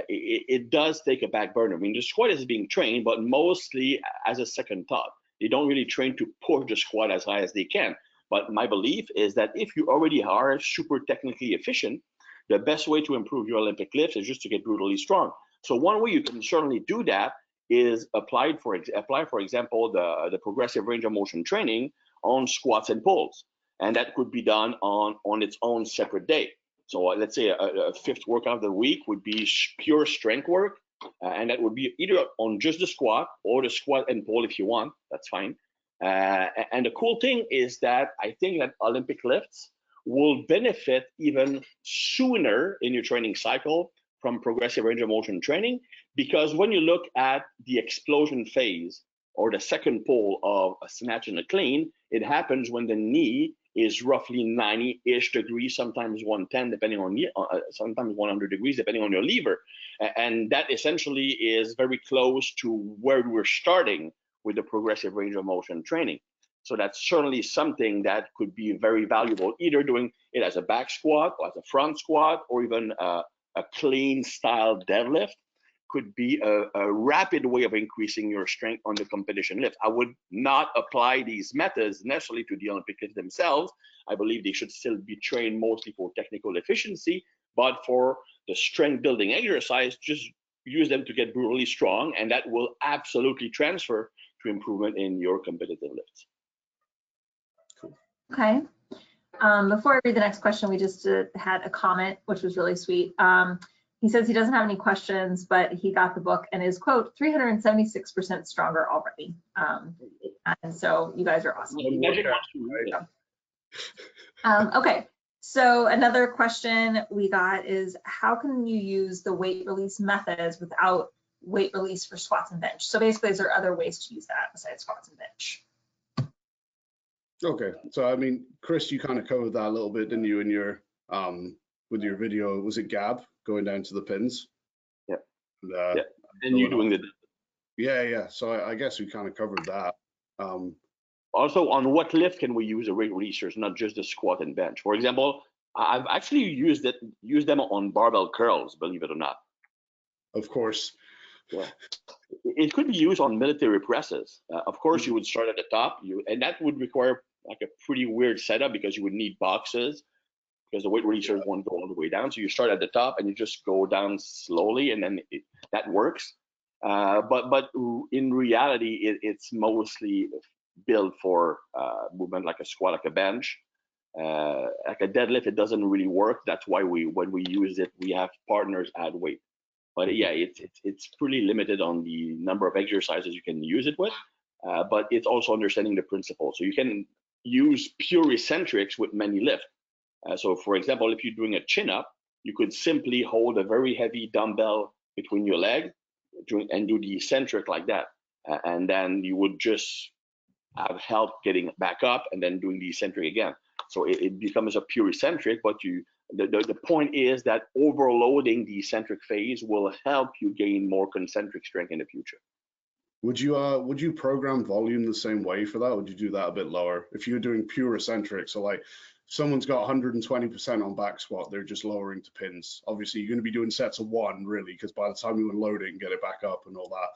it does take a back burner. I mean, the squat is being trained, but mostly as a second thought. They don't really train to push the squat as high as they can. But my belief is that if you already are super technically efficient, the best way to improve your Olympic lifts is just to get brutally strong. So one way you can certainly do that is apply, for example, the progressive range of motion training on squats and pulls. And that could be done on its own separate day. So let's say a 5th workout of the week would be pure strength work. And that would be either on just the squat or the squat and pull if you want, that's fine. And the cool thing is that I think that Olympic lifts will benefit even sooner in your training cycle from progressive range of motion training, because when you look at the explosion phase or the second pole of a snatch and a clean, it happens when the knee is roughly 90-ish degrees, sometimes 110, depending on sometimes 100 degrees, depending on your lever. And that essentially is very close to where we're starting with the progressive range of motion training. So that's certainly something that could be very valuable, either doing it as a back squat, or as a front squat, or even a clean style deadlift. Could be a rapid way of increasing your strength on the competition lift. I would not apply these methods necessarily to the Olympics themselves. I believe they should still be trained mostly for technical efficiency, but for the strength building exercise, just use them to get brutally strong, and that will absolutely transfer to improvement in your competitive lifts. Cool. Okay. Before I read the next question, we just had a comment, which was really sweet. He says he doesn't have any questions, but he got the book and is, quote, 376% stronger already. And so you guys are awesome. Okay, so another question we got is, how can you use the weight release methods without weight release for squats and bench? So basically, is there other ways to use that besides squats and bench? Okay, so I mean, Chris, you kind of covered that a little bit, didn't you, in your with your video? Was it Gab going down to the pins? Yeah. And, yeah. And you doing the. Yeah. So I guess we kind of covered that. Also, on what lift can we use the weight releasers, not just the squat and bench? For example, I've actually used them on barbell curls, believe it or not. Of course. Yeah. It could be used on military presses. Of course, you would start at the top, and that would require like a pretty weird setup because you would need boxes because the weight releasers won't go all the way down. So you start at the top and you just go down slowly, and then that works. But in reality, it's mostly built for movement like a squat, like a bench. Like a deadlift, it doesn't really work. That's why when we use it, we have partners add weight. But yeah, it's pretty limited on the number of exercises you can use it with. But it's also understanding the principle. So you can use pure eccentrics with many lifts. So for example, if you're doing a chin-up, you could simply hold a very heavy dumbbell between your legs and do the eccentric like that. And then you would just have help getting back up and then doing the eccentric again. So it becomes a pure eccentric, but the point is that overloading the eccentric phase will help you gain more concentric strength in the future. Would you program volume the same way for that? Or would you do that a bit lower? If you're doing pure eccentric, so like someone's got 120% on back squat, they're just lowering to pins. Obviously, you're going to be doing sets of 1 really, because by the time you unload it and get it back up and all that.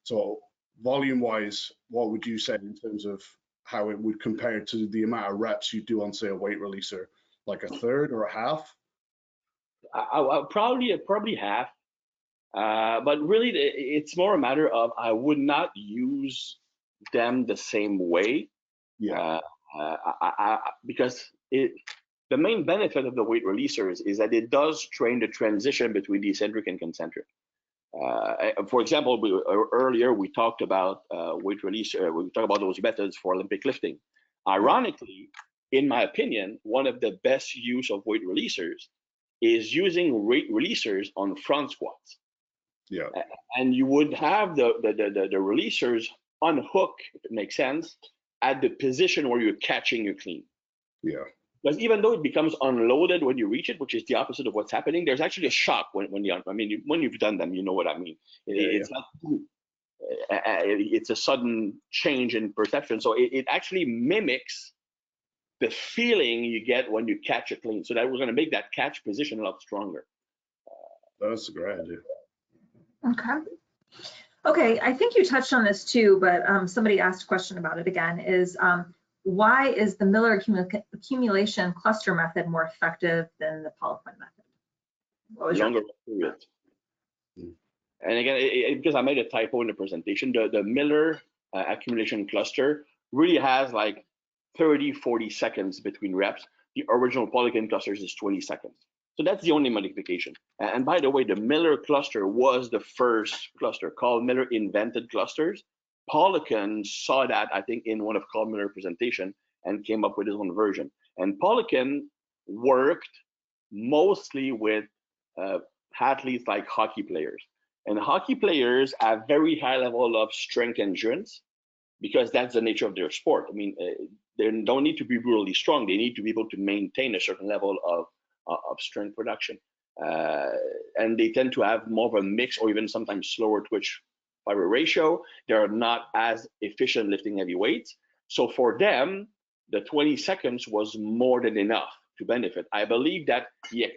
So volume wise, what would you say in terms of how it would compare to the amount of reps you do on, say, a weight releaser, like a third or a half? I'll probably half. But really, it's more a matter of I would not use them the same way. Yeah. Because the main benefit of the weight releasers is that it does train the transition between the eccentric and concentric. For example, earlier we talked about weight release. We talked about those methods for Olympic lifting. Ironically, in my opinion, one of the best use of weight releasers is using weight releasers on front squats. Yeah. And you would have the releasers unhook, if it makes sense, at the position where you're catching your clean. Yeah. Because even though it becomes unloaded when you reach it, which is the opposite of what's happening, there's actually a shock when you've done them, you know what I mean. It's a sudden change in perception. So it actually mimics the feeling you get when you catch a clean. So that we're going to make that catch position a lot stronger. That's a great idea. Okay, I think you touched on this too, but somebody asked a question about it again, is why is the Miller accumulation cluster method more effective than the Poliquin method? What was longer period. And again, because I made a typo in the presentation, the Miller accumulation cluster really has like 30, 40 seconds between reps. The original Poliquin clusters is 20 seconds. So that's the only modification. And by the way, the Miller cluster was the first cluster. Carl Miller invented clusters. Poliquin saw that, I think, in one of Carl Miller's presentation and came up with his own version. And Poliquin worked mostly with athletes like hockey players. And hockey players have very high level of strength endurance because that's the nature of their sport. I mean, they don't need to be really strong. They need to be able to maintain a certain level of strength production. And they tend to have more of a mix or even sometimes slower twitch fiber ratio. They're not as efficient lifting heavy weights. So for them, the 20 seconds was more than enough to benefit. I believe that he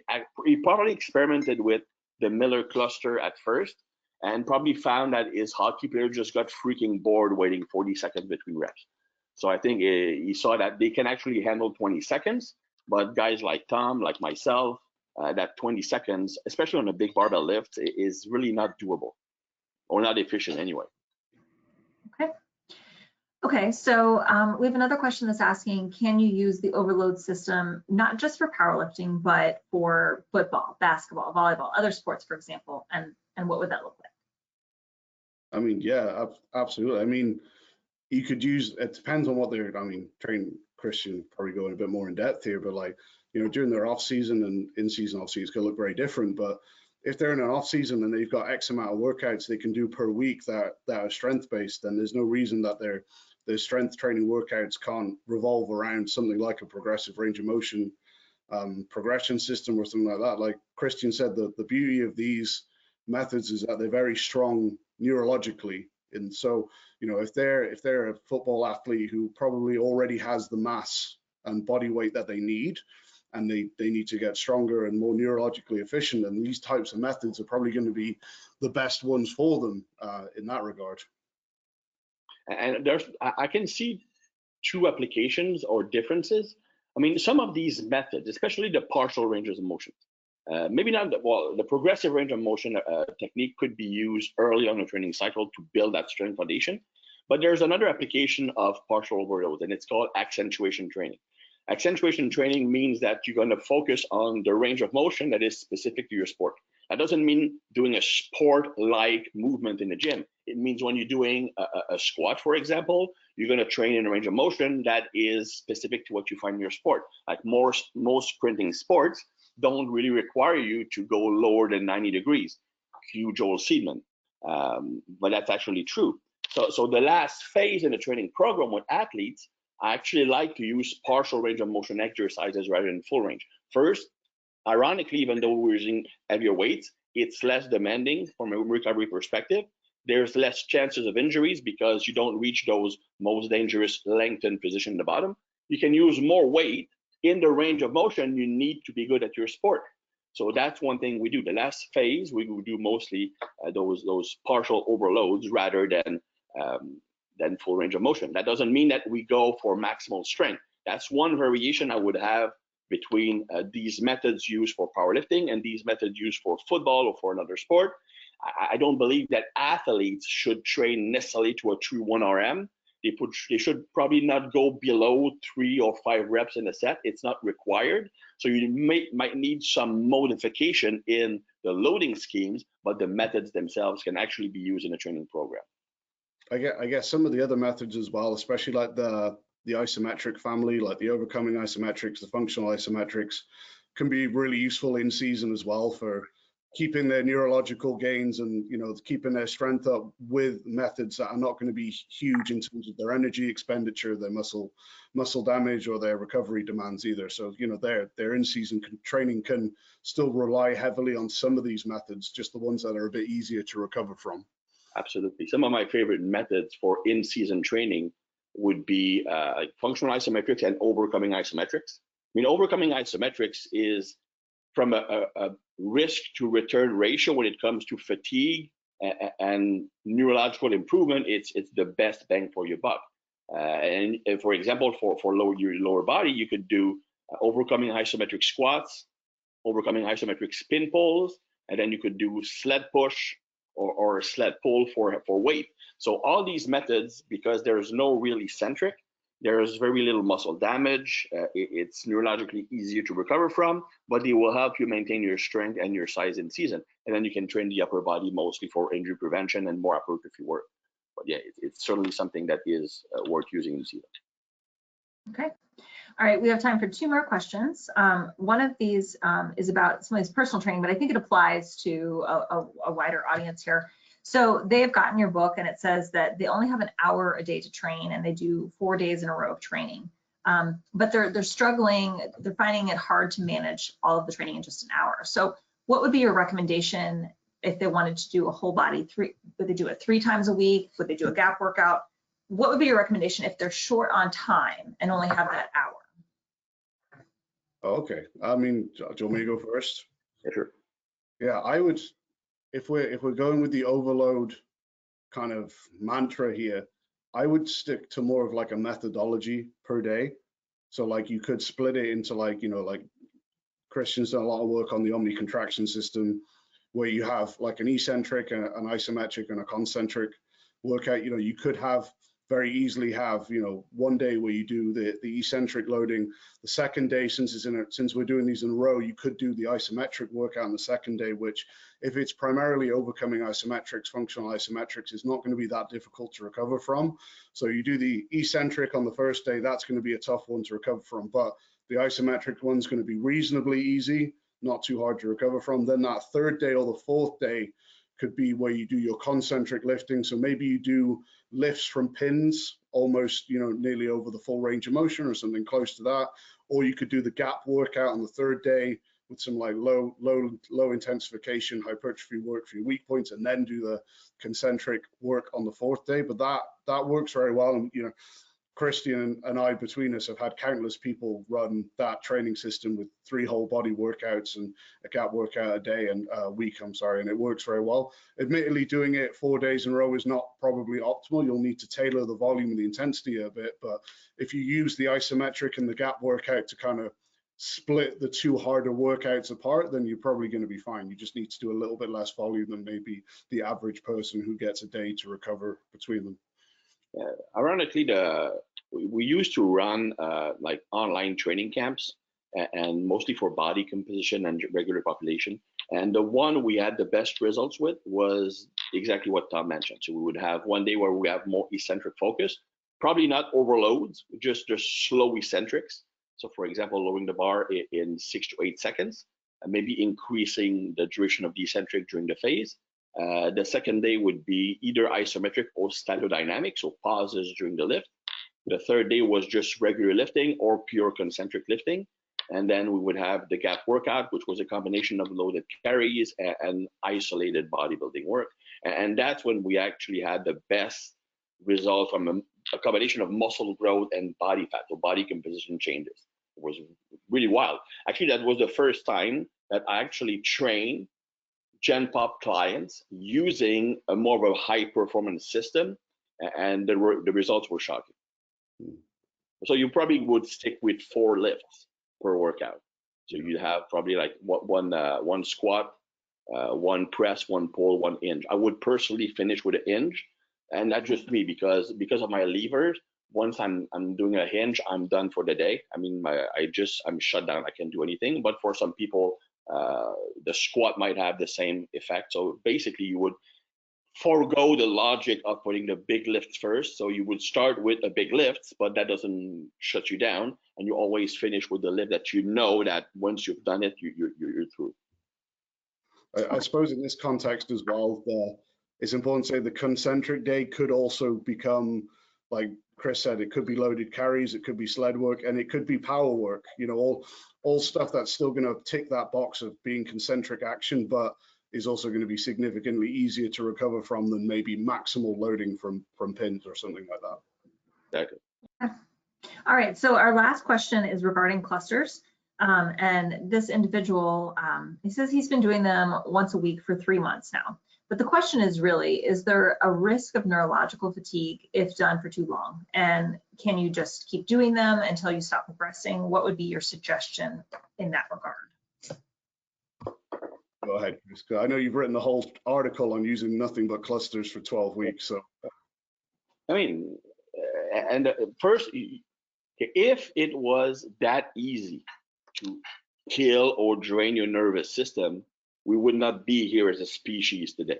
probably experimented with the Miller cluster at first and probably found that his hockey player just got freaking bored waiting 40 seconds between reps. So I think he saw that they can actually handle 20 seconds, but guys like Tom, like myself, that 20 seconds, especially on a big barbell lift, is really not doable or not efficient anyway. Okay. Okay, so we have another question that's asking, can you use the overload system, not just for powerlifting, but for football, basketball, volleyball, other sports, for example, and what would that look like? I mean, yeah, absolutely. I mean, you could use, it depends on what they're, I mean, Christian probably going a bit more in depth here, but like, you know, during their off season and in season, obviously it's gonna look very different, but if they're in an off season and they've got X amount of workouts they can do per week that are strength based, then there's no reason that their strength training workouts can't revolve around something like a progressive range of motion progression system or something like that. Like Christian said, the beauty of these methods is that they're very strong neurologically. And so, you know, if they're a football athlete who probably already has the mass and body weight that they need, and they need to get stronger and more neurologically efficient, and these types of methods are probably going to be the best ones for them in that regard. And I can see two applications or differences. I mean, some of these methods, especially the partial ranges of motion, maybe not, the progressive range of motion technique could be used early on the training cycle to build that strength foundation. But there's another application of partial overload, and it's called accentuation training. Accentuation training means that you're going to focus on the range of motion that is specific to your sport. That doesn't mean doing a sport-like movement in the gym. It means when you're doing a squat, for example, you're going to train in a range of motion that is specific to what you find in your sport. Like most sprinting sports don't really require you to go lower than 90 degrees. Cue Joel Seedman. But that's actually true. So the last phase in the training program with athletes, I actually like to use partial range of motion exercises rather than full range. First, ironically, even though we're using heavier weights, it's less demanding from a recovery perspective. There's less chances of injuries because you don't reach those most dangerous lengthened position in the bottom. You can use more weight in the range of motion you need to be good at your sport. So that's one thing we do. The last phase, we will do mostly those partial overloads rather than full range of motion. That doesn't mean that we go for maximal strength. That's one variation I would have between these methods used for powerlifting and these methods used for football or for another sport. I don't believe that athletes should train necessarily to a true 1 RM. They should probably not go below 3 or 5 reps in a set. It's not required. So you might need some modification in the loading schemes, but the methods themselves can actually be used in a training program. I guess some of the other methods as well, especially like the isometric family, like the overcoming isometrics, the functional isometrics, can be really useful in season as well for keeping their neurological gains and, you know, keeping their strength up with methods that are not going to be huge in terms of their energy expenditure, their muscle damage, or their recovery demands either. So, you know, their in-season training can still rely heavily on some of these methods, just the ones that are a bit easier to recover from. Absolutely. Some of my favorite methods for in-season training would be like functional isometrics and overcoming isometrics. I mean, overcoming isometrics is from a risk to return ratio when it comes to fatigue and neurological improvement. It's the best bang for your buck. And for example, for your lower body, you could do overcoming isometric squats, overcoming isometric spin pulls, and then you could do sled push or sled pull for weight. So all these methods, because there's no really eccentric, there's very little muscle damage. It's neurologically easier to recover from, but they will help you maintain your strength and your size in season. And then you can train the upper body mostly for injury prevention and more hypertrophy work. But yeah, it's certainly something that is worth using in season. Okay. All right, we have time for 2 more questions. One of these is about somebody's personal training, but I think it applies to a wider audience here. So they have gotten your book and it says that they only have an hour a day to train and they do 4 days in a row of training. But they're struggling, they're finding it hard to manage all of the training in just an hour. So what would be your recommendation if they wanted to do a whole body, would they do it 3 times a week? Would they do a gap workout? What would be your recommendation if they're short on time and only have that hour? Okay, I mean, do you want me to go first? Yeah, sure. Yeah, I would, if we're going with the overload kind of mantra here, I would stick to more of like a methodology per day. So like you could split it into like, you know, like Christian's done a lot of work on the omni contraction system, where you have like an eccentric, an isometric, and a concentric workout. You know, you could have very easily have, you know, one day where you do the eccentric loading. The second day, since we're doing these in a row, you could do the isometric workout on the second day, which if it's primarily overcoming isometrics, functional isometrics, is not going to be that difficult to recover from. So you do the eccentric on the first day, that's going to be a tough one to recover from, but the isometric one's going to be reasonably easy, not too hard to recover from. Then that third day or the fourth day could be where you do your concentric lifting. So maybe you do lifts from pins, almost, you know, nearly over the full range of motion or something close to that. Or you could do the gap workout on the third day with some like low intensification hypertrophy work for your weak points, and then do the concentric work on the fourth day. But that works very well. And, you know, Christian and I, between us, have had countless people run that training system with 3 whole body workouts and a gap workout a day and a week, and it works very well. Admittedly, doing it 4 days in a row is not probably optimal. You'll need to tailor the volume and the intensity a bit, but if you use the isometric and the gap workout to kind of split the 2 harder workouts apart, then you're probably going to be fine. You just need to do a little bit less volume than maybe the average person who gets a day to recover between them. Ironically, we used to run like online training camps, and mostly for body composition and regular population. And the one we had the best results with was exactly what Tom mentioned. So we would have one day where we have more eccentric focus, probably not overloads, just slow eccentrics. So for example, lowering the bar in 6 to 8 seconds, and maybe increasing the duration of the eccentric during the phase. The second day would be either isometric or statodynamic, so pauses during the lift. The third day was just regular lifting or pure concentric lifting. And then we would have the gap workout, which was a combination of loaded carries and isolated bodybuilding work. And that's when we actually had the best result from a combination of muscle growth and body fat, or body composition changes. It was really wild. Actually, that was the first time that I actually trained Gen Pop clients using a more of a high performance system, and the results were shocking. So you probably would stick with 4 lifts per workout. So you have probably like one squat, 1 press, 1 pull, 1 hinge. I would personally finish with a hinge, and that's just me because of my levers. Once I'm doing a hinge, I'm done for the day. I mean, I'm shut down. I can't do anything. But for some people, the squat might have the same effect. So basically, you would forego the logic of putting the big lifts first. So you would start with a big lift, but that doesn't shut you down, and you always finish with the lift that you know that once you've done it, you're through. I suppose in this context as well, it's important to say the concentric day could also become, like Chris said, it could be loaded carries, it could be sled work, and it could be power work. You know, all stuff that's still going to tick that box of being concentric action, but is also going to be significantly easier to recover from than maybe maximal loading from pins or something like that. Exactly. All right, so our last question is regarding clusters. And this individual, he says he's been doing them once a week for 3 months now. But the question is really, is there a risk of neurological fatigue if done for too long? And can you just keep doing them until you stop progressing? What would be your suggestion in that regard? Go ahead, Chris. I know you've written the whole article on using nothing but clusters for 12 weeks. So, I mean, and first, if it was that easy to kill or drain your nervous system, we would not be here as a species today.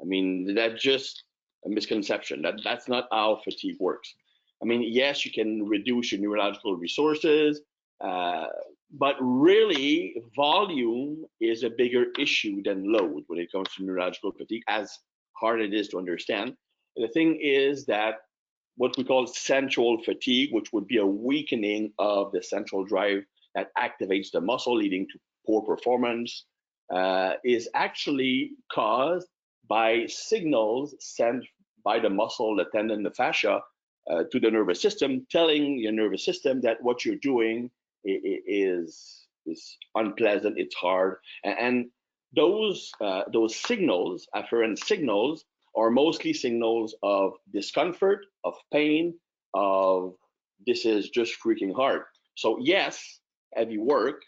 I mean, that's just a misconception. That's not how fatigue works. I mean, yes, you can reduce your neurological resources, but really volume is a bigger issue than load when it comes to neurological fatigue, as hard it is to understand. The thing is that what we call central fatigue, which would be a weakening of the central drive that activates the muscle, leading to poor performance, is actually caused by signals sent by the muscle, the tendon, the fascia to the nervous system, telling your nervous system that what you're doing is unpleasant, it's hard, and those signals, afferent signals, are mostly signals of discomfort, of pain, of this is just freaking hard. So yes, heavy work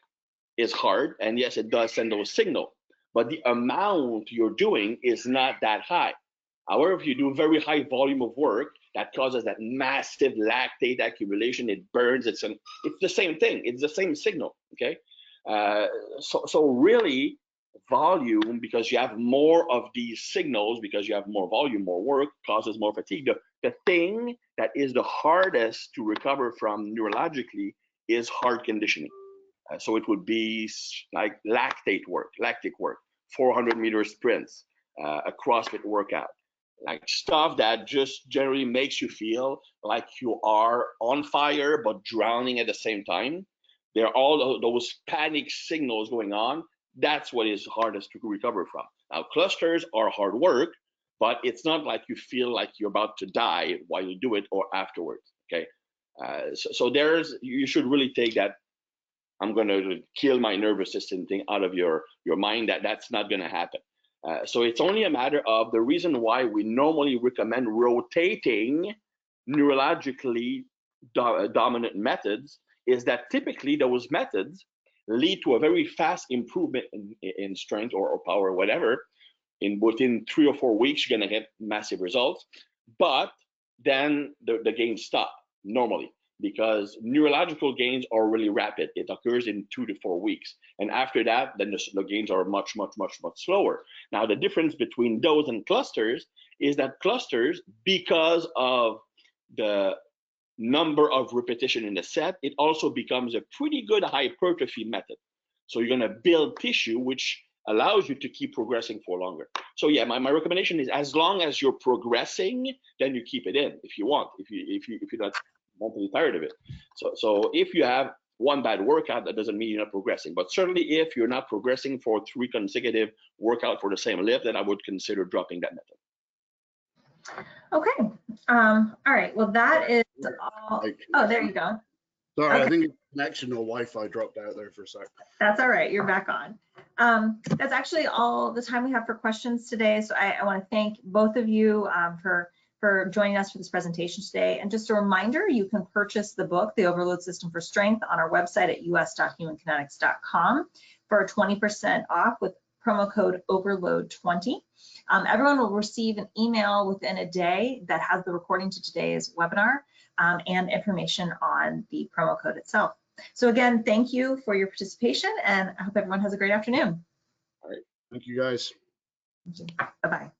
is hard, and yes, it does send those signals, but the amount you're doing is not that high. However, if you do very high volume of work, that causes that massive lactate accumulation, it burns, it's the same thing, it's the same signal, okay? So really, volume, because you have more of these signals, because you have more volume, more work, causes more fatigue. The thing that is the hardest to recover from neurologically is hard conditioning. So it would be like lactic work, 400-meter sprints, a CrossFit workout, like stuff that just generally makes you feel like you are on fire but drowning at the same time. There are all those panic signals going on. That's what is hardest to recover from. Now, clusters are hard work, but it's not like you feel like you're about to die while you do it or afterwards, okay? So you should really take that I'm going to kill my nervous system thing out of your mind. That's not going to happen. So it's only a matter of the reason why we normally recommend rotating neurologically dominant methods is that typically those methods lead to a very fast improvement in strength or power or whatever. Within 3 or 4 weeks, you're going to get massive results, but then the gains stop normally, because neurological gains are really rapid. It occurs in 2 to 4 weeks. And after that, then the gains are much slower. Now, the difference between those and clusters is that clusters, because of the number of repetition in the set, it also becomes a pretty good hypertrophy method. So you're going to build tissue, which allows you to keep progressing for longer. So yeah, my recommendation is, as long as you're progressing, then you keep it in if you want, if you're not mentally tired of it. So if you have one bad workout, that doesn't mean you're not progressing. But certainly if you're not progressing for 3 consecutive workouts for the same lift, then I would consider dropping that method. Okay. All right. Well, that is all. Oh, there you go. Sorry, Okay. I think connection or Wi-Fi dropped out there for a sec. That's all right. You're back on. That's actually all the time we have for questions today. So I want to thank both of you for joining us for this presentation today. And just a reminder, you can purchase the book, The Overload System for Strength, on our website at us.humankinetics.com for 20% off with promo code overload20. Everyone will receive an email within a day that has the recording to today's webinar and information on the promo code itself. So again, thank you for your participation, and I hope everyone has a great afternoon. All right. Thank you, guys. Bye-bye.